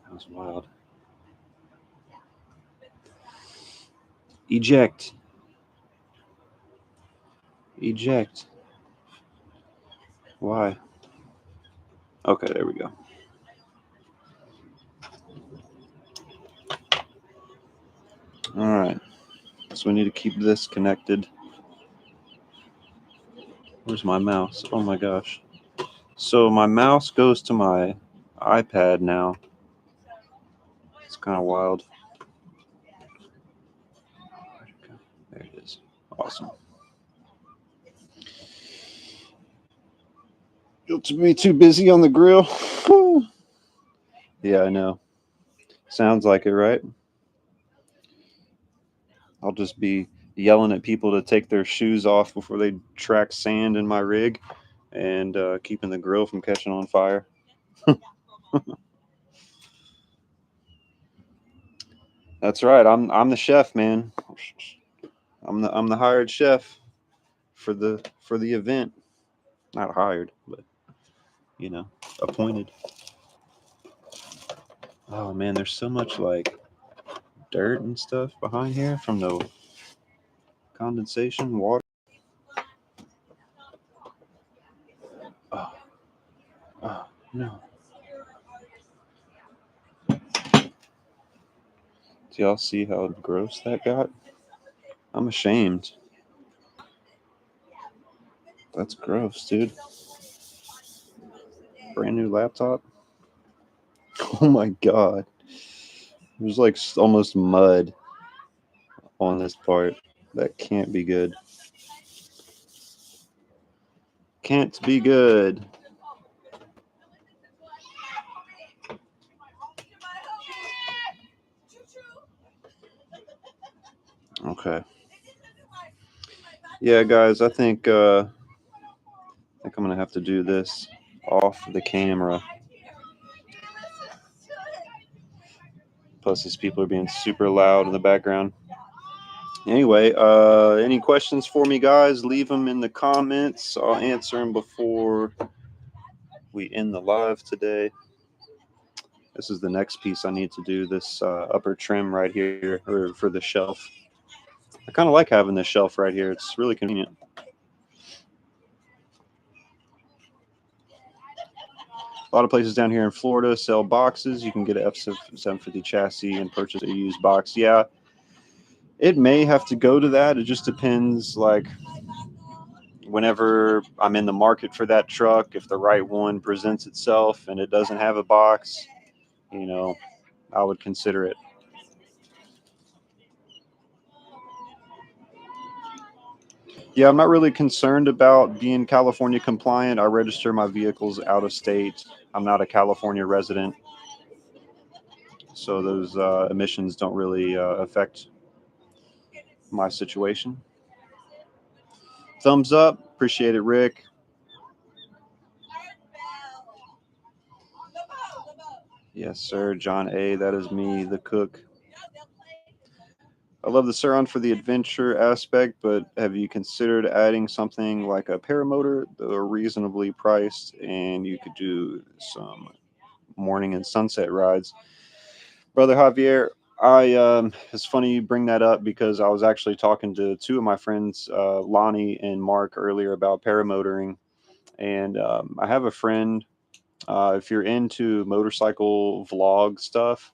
That was wild. Eject. Eject. Why? Okay, there we go. All right. So we need to keep this connected. Where's my mouse? Oh my gosh. So my mouse goes to my iPad now. It's kind of wild. There it is. Awesome. You'll be too busy on the grill. Yeah, I know. Sounds like it, right? I'll just be yelling at people to take their shoes off before they track sand in my rig and keeping the grill from catching on fire. That's right. I'm the chef, man. I'm the hired chef for the event. Not hired, but you know, appointed. Oh man, there's so much like dirt and stuff behind here from the condensation water. Oh, oh no. Do y'all see how gross that got? I'm ashamed. That's gross, dude. Brand new laptop. Oh my god. There's like almost mud on this part. That can't be good. Can't be good. Okay. Yeah, guys, I think I'm gonna have to do this off the camera. Plus, these people are being super loud in the background. Anyway, any questions for me, guys? Leave them in the comments. I'll answer them before we end the live today. This is the next piece I need to do, this upper trim right here, or for the shelf. I kind of like having this shelf right here. It's really convenient. A lot of places down here in Florida sell boxes. You can get an F750 chassis and purchase a used box. Yeah, it may have to go to that. It just depends, like, whenever I'm in the market for that truck, if the right one presents itself and it doesn't have a box, you know, I would consider it. Yeah, I'm not really concerned about being California compliant. I register my vehicles out of state. I'm not a California resident, so those emissions don't really affect my situation. Thumbs up. Appreciate it, Rick. Yes, sir. John A. That is me, the cook. I love the Suron for the adventure aspect, but have you considered adding something like a paramotor? They're reasonably priced, and you could do some morning and sunset rides. Brother Javier, it's funny you bring that up because I was actually talking to two of my friends, Lonnie and Mark, earlier about paramotoring, and I have a friend. If you're into motorcycle vlog stuff,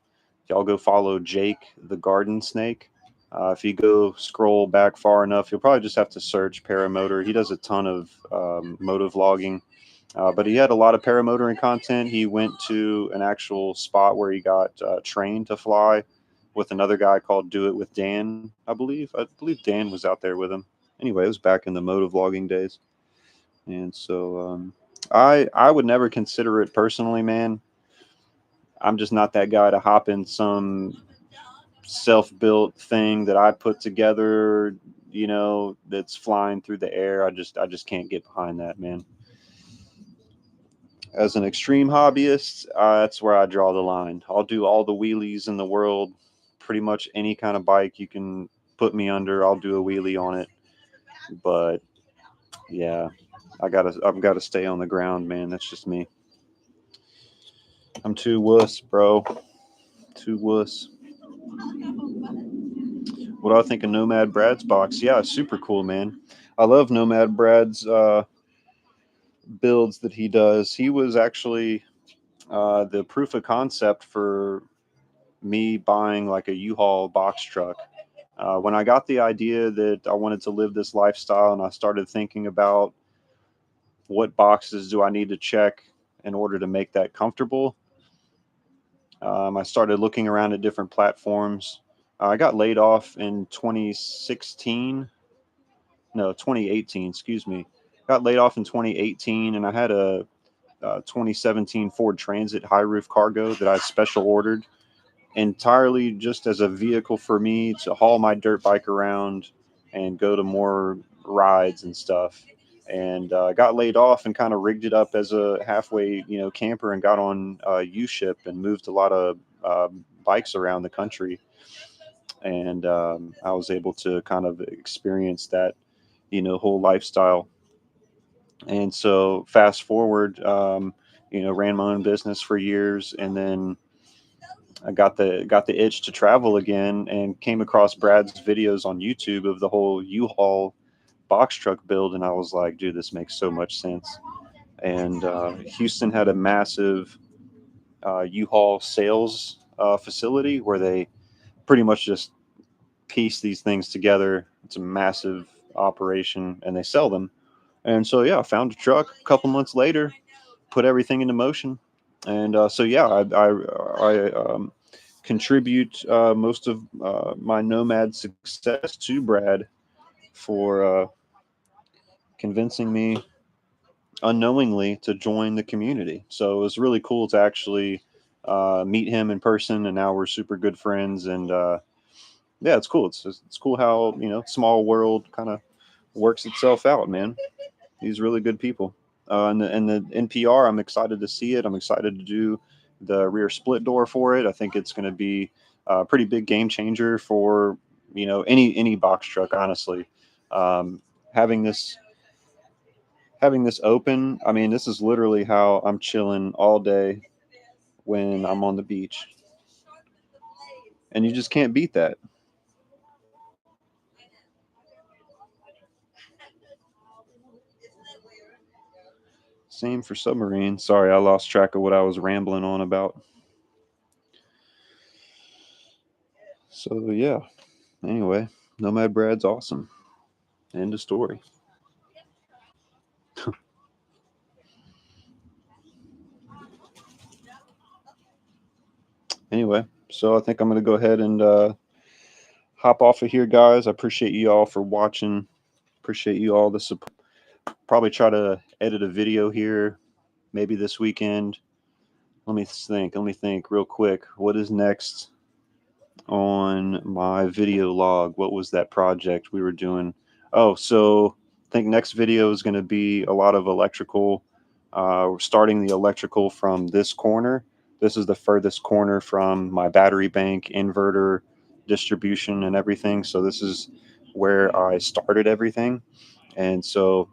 y'all go follow Jake the Garden Snake. If you go scroll back far enough, you'll probably just have to search paramotor. He does a ton of moto vlogging, but he had a lot of paramotoring content. He went to an actual spot where he got trained to fly with another guy called Do It with Dan, I believe. I believe Dan was out there with him. Anyway, it was back in the moto vlogging days. And so I would never consider it personally, man. I'm just not that guy to hop in some self-built thing that I put together, you know, that's flying through the air. I just can't get behind that, man. As an extreme hobbyist, that's where I draw the line. I'll do all the wheelies in the world. Pretty much any kind of bike you can put me under, I'll do a wheelie on it. But yeah, I've got to stay on the ground, man. That's just me. I'm too wuss, bro. Too wuss. What do I think of Nomad Brad's box? Yeah, super cool, man. I love Nomad Brad's builds that he does. He was actually the proof of concept for me buying like a U-Haul box truck. When I got the idea that I wanted to live this lifestyle and I started thinking about what boxes do I need to check in order to make that comfortable, I started looking around at different platforms. I got laid off in 2018, excuse me. Got laid off in 2018, and I had a 2017 Ford Transit high roof cargo that I special ordered entirely just as a vehicle for me to haul my dirt bike around and go to more rides and stuff. And got laid off and kind of rigged it up as a halfway, camper, and got on U-Ship and moved a lot of bikes around the country. and I was able to kind of experience that, whole lifestyle. And so fast forward, ran my own business for years, and then I got the itch to travel again, and came across Brad's videos on YouTube of the whole U-Haul box truck build, and I was like, dude, this makes so much sense. And Houston had a massive U-Haul sales facility where they pretty much just piece these things together. It's a massive operation, and they sell them. And so yeah, I found a truck a couple months later, put everything into motion, and so yeah, I contribute most of my nomad success to Brad for convincing me unknowingly to join the community. So it was really cool to actually meet him in person, and now we're super good friends. And yeah, it's cool. It's cool how small world kind of works itself out, man. He's really good people. And the NPR, I'm excited to see it. I'm excited to do the rear split door for it. I think it's going to be a pretty big game changer for any box truck. Honestly, um, having this open, I mean, this is literally how I'm chilling all day when I'm on the beach, and you just can't beat that. Same for submarine. Sorry, I lost track of what I was rambling on about. So yeah. Anyway, Nomad Brad's awesome. End of story. Anyway, so I think I'm going to go ahead and hop off of here, guys. I appreciate you all for watching. Appreciate you all the support. Probably try to edit a video here, maybe this weekend. Let me think. Let me think real quick. What is next on my video log? What was that project we were doing? Oh, so I think next video is going to be a lot of electrical. We're starting the electrical from this corner. This is the furthest corner from my battery bank, inverter, distribution, and everything. So this is where I started everything. And so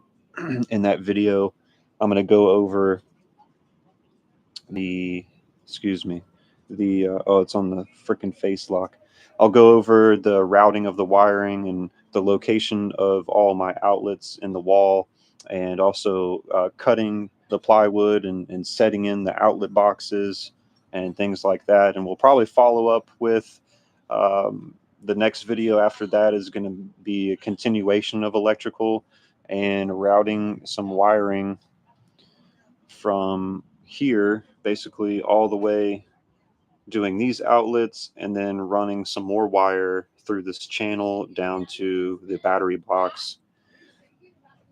in that video, I'm going to go over the, excuse me, oh, it's on the freaking face lock. I'll go over the routing of the wiring and the location of all my outlets in the wall, and also cutting the plywood and setting in the outlet boxes and things like that. And we'll probably follow up with the next video after that is going to be a continuation of electrical and routing some wiring from here, basically all the way, doing these outlets and then running some more wire through this channel down to the battery box.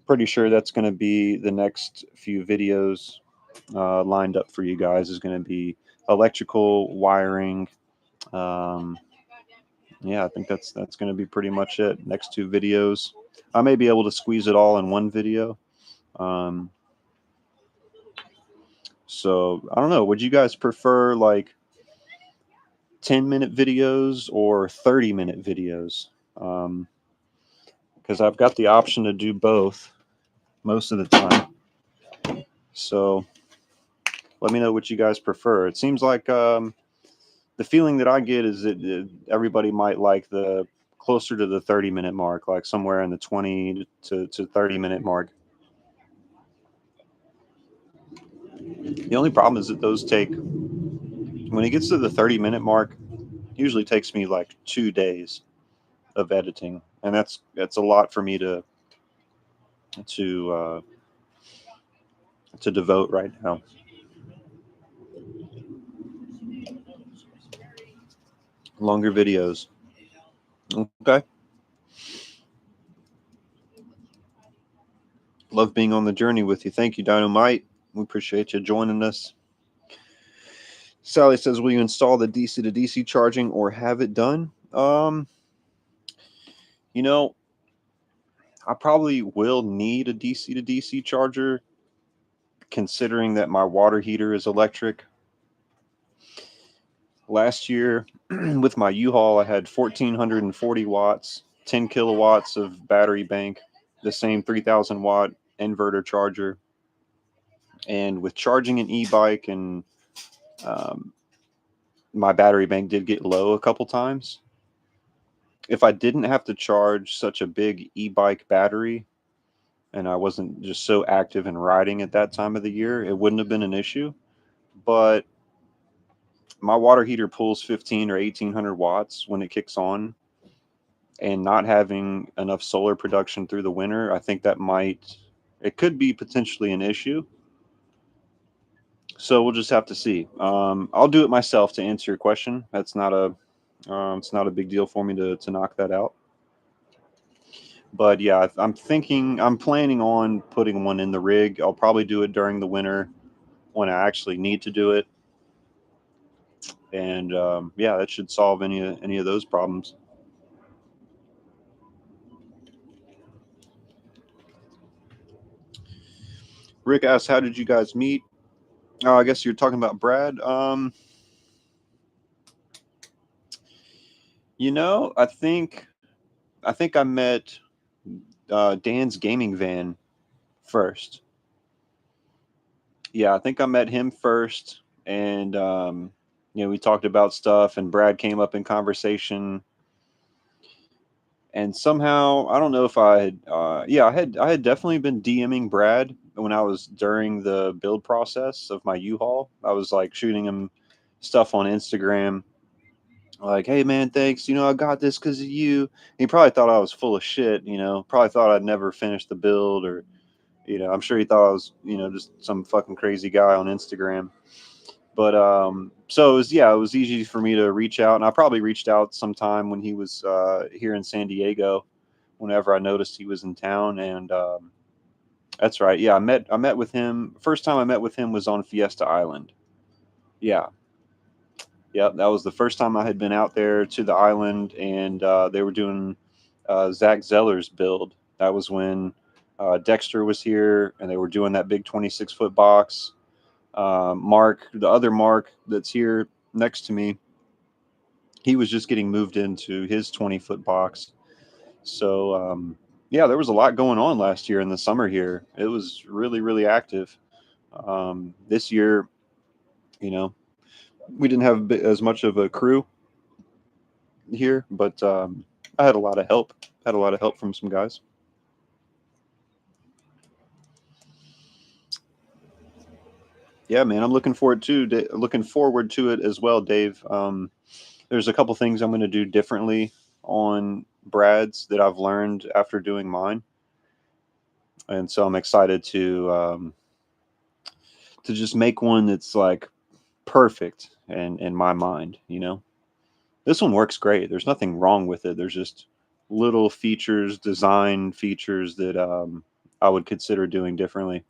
Pretty sure that's going to be the next few videos lined up for you guys, is going to be electrical wiring. Yeah, I think that's going to be pretty much it. Next two videos, I may be able to squeeze it all in one video. So I don't know. Would you guys prefer like 10-minute videos or 30-minute videos? Because I've got the option to do both most of the time. So let me know what you guys prefer. It seems like the feeling that I get is that everybody might like the closer to the 30-minute mark, like somewhere in the 20 to 30-minute mark. The only problem is that those take, when it gets to the 30-minute mark, usually takes me like 2 days of editing, and that's a lot for me to devote right now. Longer videos. Okay. Love being on the journey with you. Thank you, Dynamite. We appreciate you joining us. Sally says, will you install the DC to DC charging or have it done? I probably will need a DC to DC charger, considering that my water heater is electric. last year with my U-Haul, I had 1,440 watts, 10 kilowatts of battery bank, the same 3,000 watt inverter charger. And with charging an e-bike, and um, my battery bank did get low a couple times. If I didn't have to charge such a big e-bike battery, and I wasn't just so active in riding at that time of the year, it wouldn't have been an issue. But my water heater pulls 15 or 1,800 watts when it kicks on, and not having enough solar production through the winter, I think it could be potentially an issue. So we'll just have to see. I'll do it myself to answer your question. It's not a big deal for me to knock that out. But yeah, I'm planning on putting one in the rig. I'll probably do it during the winter when I actually need to do it. And yeah, that should solve any of those problems. Rick asks, how did you guys meet? Oh, I guess you're talking about Brad. I think I met Dan's gaming van first. Yeah, I think I met him first, and we talked about stuff, and Brad came up in conversation, and somehow I don't know if I had, I had definitely been DMing Brad when I was during the build process of my U-Haul. I was like shooting him stuff on Instagram, like, hey man, thanks, I got this because of you. He probably thought I was full of shit, probably thought I'd never finish the build, or I'm sure he thought I was, just some fucking crazy guy on Instagram. But so it was easy for me to reach out, and I probably reached out sometime when he was here in San Diego, whenever I noticed he was in town. And that's right, yeah, I met with him. First time I met with him was on Fiesta Island. Yeah. Yep, that was the first time I had been out there to the island, and they were doing Zach Zeller's build. That was when Dexter was here, and they were doing that big 26-foot box. Mark, the other Mark that's here next to me, he was just getting moved into his 20-foot box. So, yeah, there was a lot going on last year in the summer here. It was really, really active. This year, we didn't have as much of a crew here, but I had a lot of help. Had a lot of help from some guys. Yeah, man, I'm looking forward to it as well, Dave. There's a couple things I'm going to do differently on Brad's that I've learned after doing mine, and so I'm excited to just make one that's like perfect and in my mind. This one works great. There's nothing wrong with it. There's just little features, design features that I would consider doing differently.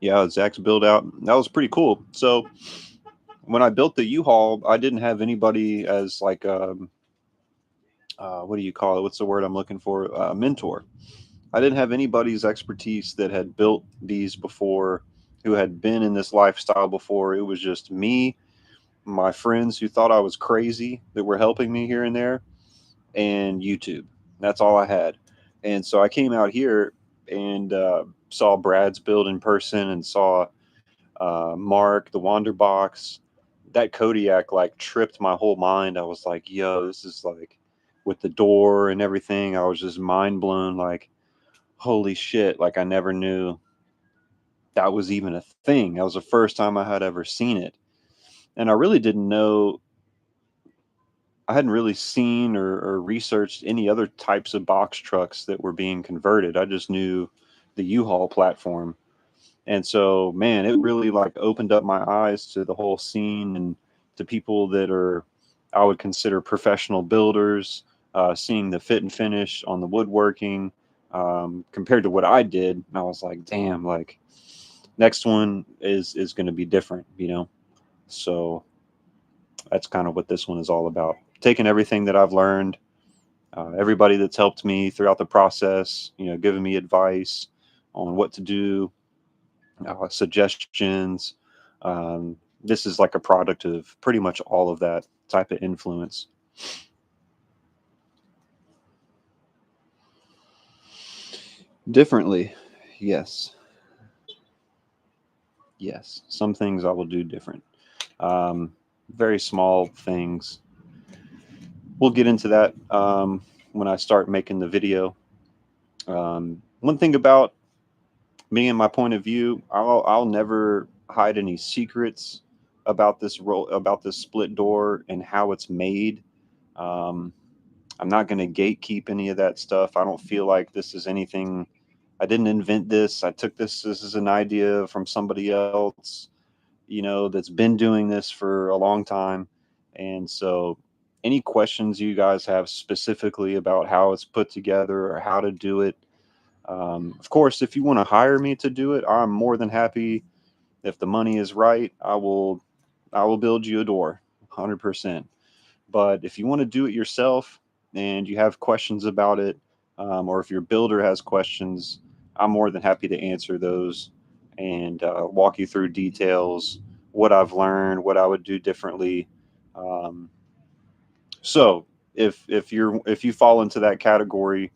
Yeah, Zach's build out, that was pretty cool. So when I built the U-Haul, I didn't have anybody as like what do you call it? What's the word I'm looking for? Mentor. I didn't have anybody's expertise that had built these before, who had been in this lifestyle before. It was just me, my friends who thought I was crazy that were helping me here and there, and YouTube. That's all I had. And so I came out here and saw Brad's build in person, and saw Mark, the Wander Box. That Kodiak like tripped my whole mind. I was like, yo, this is like, with the door and everything, I was just mind blown. Like, holy shit, like I never knew that was even a thing. That was the first time I had ever seen it. And I really didn't know, I hadn't really seen or researched any other types of box trucks that were being converted. I just knew the U-Haul platform. And so, man, it really like opened up my eyes to the whole scene, and to people that are, I would consider professional builders, seeing the fit and finish on the woodworking compared to what I did. And I was like, damn, like next one is going to be different, So that's kind of what this one is all about. Taking everything that I've learned everybody that's helped me throughout the process, you know, giving me advice on what to do, suggestions. This is like a product of pretty much all of that type of influence. Differently, yes. Yes, some things I will do different. Um, very small things. We'll get into that when I start making the video. One thing about me and my point of view, I'll never hide any secrets about this about this split door and how it's made. Um, I'm not going to gatekeep any of that stuff. I don't feel like this is anything. I didn't invent this. I took this as an idea from somebody else, you know, that's been doing this for a long time. And so, any questions you guys have specifically about how it's put together or how to do it, of course, if you want to hire me to do it, I'm more than happy. If the money is right, I will build you a door, 100%. But if you want to do it yourself and you have questions about it, or if your builder has questions, I'm more than happy to answer those and walk you through details, what I've learned, what I would do differently. Um, so if you fall into that category,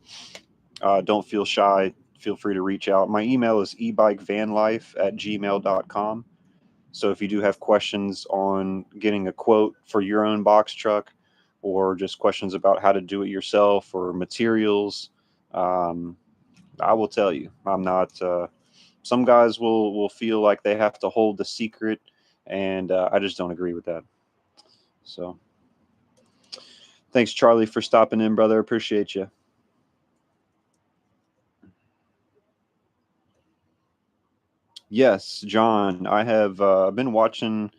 don't feel shy. Feel free to reach out. My email is ebikevanlife@gmail.com. So if you do have questions on getting a quote for your own box truck, or just questions about how to do it yourself or materials, um, I will tell you. I'm not. Some guys will feel like they have to hold the secret, and I just don't agree with that. So thanks, Charlie, for stopping in, brother. Appreciate you. Yes, John. I have been watching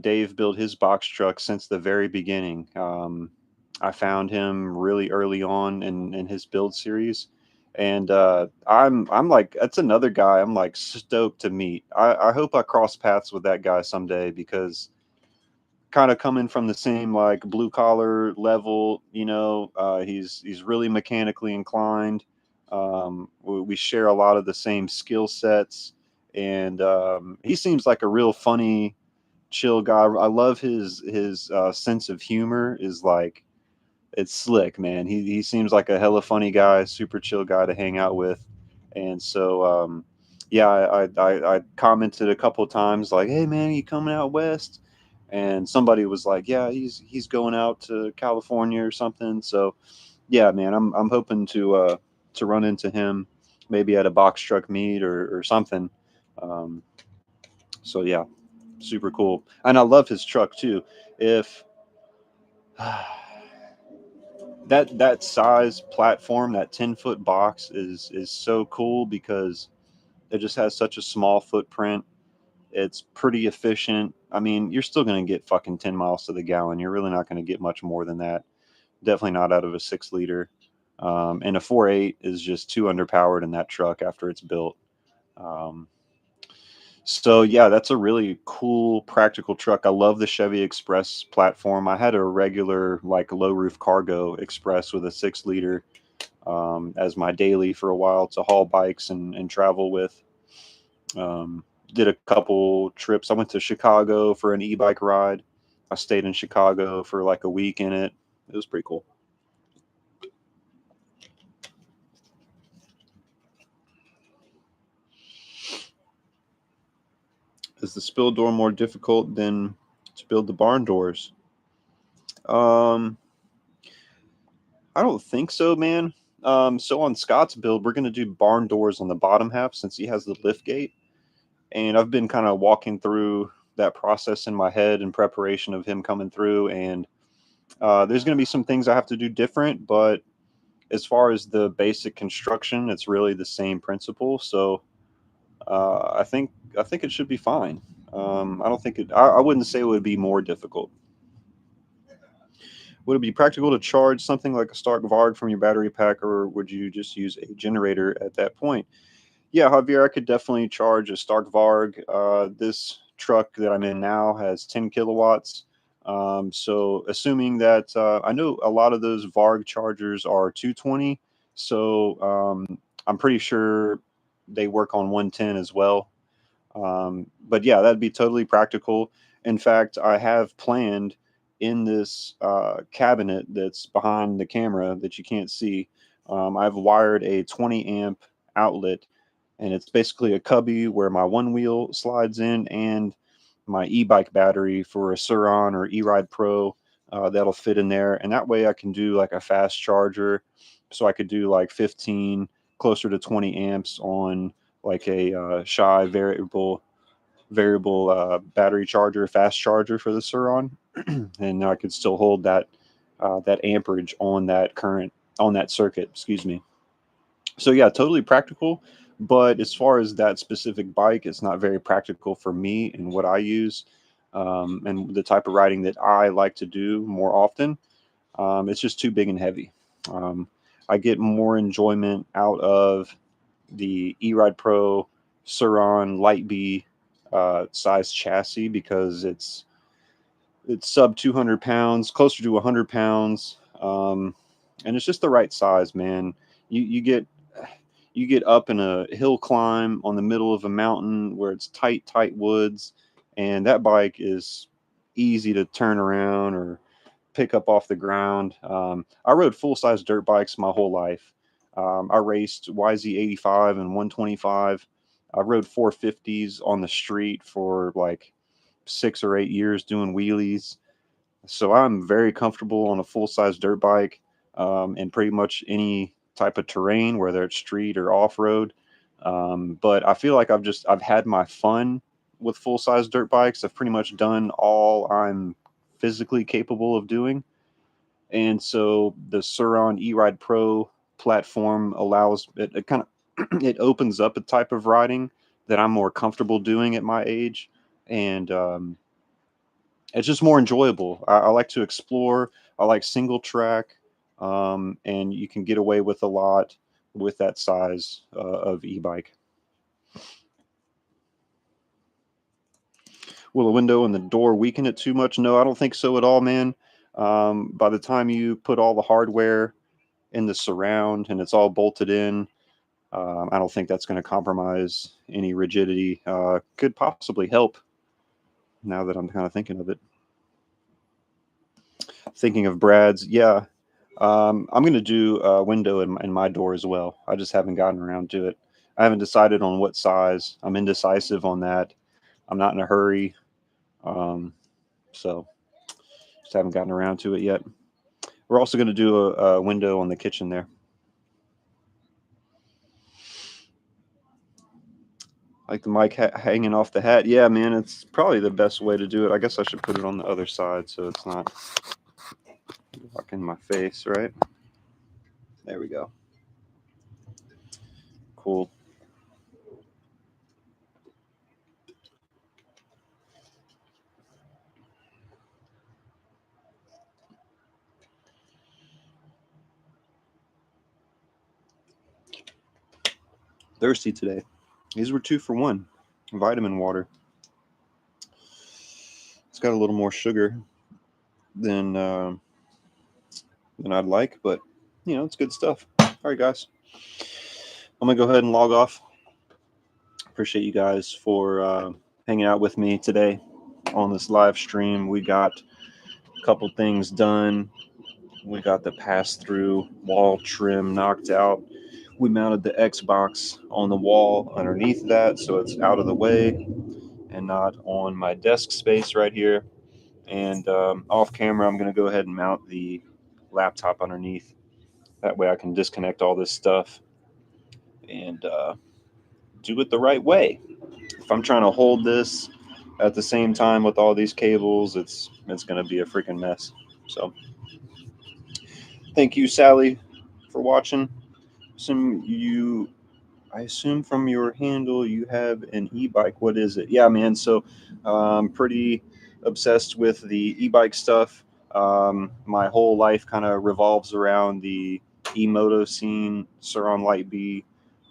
Dave build his box truck since the very beginning. I found him really early on in his build series, and I'm like, that's another guy I'm like stoked to meet. I hope I cross paths with that guy someday, because kind of coming from the same like blue collar level, you know, he's really mechanically inclined. We share a lot of the same skill sets, and he seems like a real funny, chill guy. I love his sense of humor. Is like, it's slick, man. He seems like a hella funny guy, super chill guy to hang out with. And so yeah, I commented a couple of times like, "Hey man, you coming out west?" And somebody was like, "Yeah, he's going out to California or something." So yeah, man, I'm hoping to run into him maybe at a box truck meet or something. Um, so yeah, super cool, and I love his truck too. If that size platform, that 10-foot box is so cool, because it just has such a small footprint. It's pretty efficient. I mean, you're still going to get fucking 10 miles to the gallon. You're really not going to get much more than that. Definitely not out of a 6 liter. And a 4.8 is just too underpowered in that truck after it's built. Um, So yeah, that's a really cool practical truck. I love the Chevy Express platform. I had a regular like low roof cargo Express with a 6 liter as my daily for a while to haul bikes and travel with. Um, did a couple trips. I went to Chicago for an e-bike ride. I stayed in Chicago for like a week in it. It was pretty cool. Is the spill door more difficult than to build the barn doors? Um, I don't think so, man. So on Scott's build, we're gonna do barn doors on the bottom half since he has the lift gate, and I've been kind of walking through that process in my head in preparation of him coming through. And there's gonna be some things I have to do different, but as far as the basic construction, it's really the same principle. So I think it should be fine. I don't think it. I wouldn't say it would be more difficult. Would it be practical to charge something like a Stark Varg from your battery pack, or would you just use a generator at that point? Yeah, Javier, I could definitely charge a Stark Varg. This truck that I'm in now has 10 kilowatts. So assuming that I know a lot of those Varg chargers are 220, so I'm pretty sure they work on 110 as well. But yeah, that'd be totally practical. In fact, I have planned in this cabinet that's behind the camera that you can't see. I've wired a 20 amp outlet, and it's basically a cubby where my one wheel slides in and my e-bike battery for a Suron or E-Ride Pro that'll fit in there. And that way I can do like a fast charger. So I could do like 15, closer to 20 amps on like a shy variable battery charger, fast charger for the Suron, and I could still hold that that amperage on that current on that circuit. Excuse me. So yeah, totally practical. But as far as that specific bike, it's not very practical for me and what I use, and the type of riding that I like to do more often. It's just too big and heavy. Um, I get more enjoyment out of the E-Ride Pro Suron Light B size chassis because it's sub 200 pounds, closer to 100 pounds, and it's just the right size, man. You get up in a hill climb on the middle of a mountain where it's tight woods, and that bike is easy to turn around or pick up off the ground. I rode full size dirt bikes my whole life. I raced YZ85 and 125. I rode 450s on the street for like 6 or 8 years doing wheelies. So I'm very comfortable on a full size dirt bike in pretty much any type of terrain, whether it's street or off road. But I feel like I've had my fun with full size dirt bikes. I've pretty much done all I'm physically capable of doing. And so the Suron E-Ride Pro platform allows it kind of it opens up a type of riding that I'm more comfortable doing at my age, and it's just more enjoyable. I like to explore. I like single track, and you can get away with a lot with that size of e-bike. Will a window and the door weaken it too much? No, I don't think so at all, man. By the time you put all the hardware in the surround and it's all bolted in, I don't think that's going to compromise any rigidity. Could possibly help now that I'm kind of thinking of it. Thinking of Brad's, yeah. I'm going to do a window in my door as well. I just haven't gotten around to it. I haven't decided on what size. I'm indecisive on that. I'm not in a hurry. So just haven't gotten around to it yet. We're also going to do a window on the kitchen there. Like the mic hanging off the hat. Yeah, man, it's probably the best way to do it. I guess I should put it on the other side so it's not blocking my face, right? There we go. Cool. Thirsty today. These were 2 for 1. Vitamin water. It's got a little more sugar than I'd like, but you know, it's good stuff. All right, guys. I'm gonna go ahead and log off. Appreciate you guys for hanging out with me today on this live stream. We got a couple things done. We got the pass-through wall trim knocked out. We mounted the Xbox on the wall underneath that, so it's out of the way and not on my desk space right here. And off camera, I'm going to go ahead and mount the laptop underneath. That way I can disconnect all this stuff and do it the right way. If I'm trying to hold this at the same time with all these cables, it's going to be a freaking mess. So thank you, Sally, for watching. I assume from your handle you have an e-bike. What is it? Yeah, man. So I'm pretty obsessed with the e-bike stuff. My whole life kind of revolves around the e-moto scene, Suron Light B,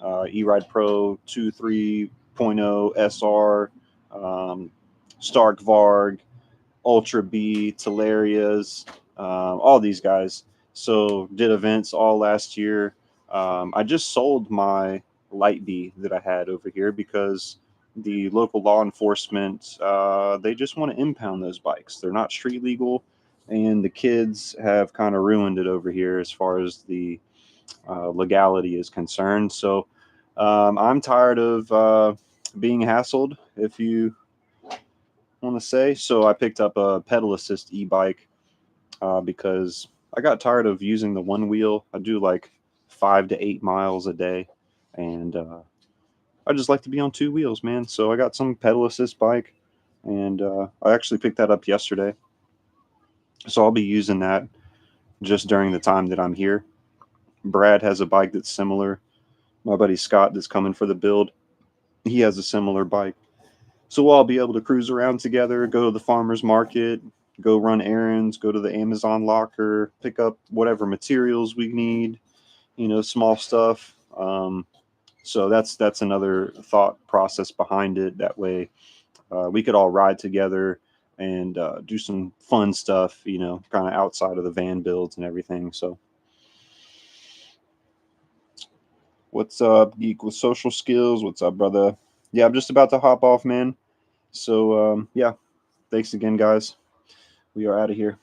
E-Ride Pro 2 3.0 SR, Stark Varg, Ultra B, Talarias, all these guys. So did events all last year. I just sold my Light B that I had over here because the local law enforcement, they just want to impound those bikes. They're not street legal, and the kids have kind of ruined it over here as far as the legality is concerned. So I'm tired of being hassled, if you want to say. So I picked up a pedal assist e-bike because I got tired of using the one wheel. I do like 5 to 8 miles a day, and I just like to be on two wheels, man. So I got some pedal assist bike, and I actually picked that up yesterday. So I'll be using that just during the time that I'm here. Brad has a bike that's similar. My buddy Scott that's coming for the build, he has a similar bike. So we'll all be able to cruise around together, go to the farmer's market, go run errands, go to the Amazon locker, pick up whatever materials we need, small stuff. So that's another thought process behind it. That way we could all ride together and do some fun stuff, kind of outside of the van builds and everything. So what's up, Geek with Social Skills? What's up, brother? Yeah, I'm just about to hop off, man. So, yeah, thanks again, guys. We are out of here.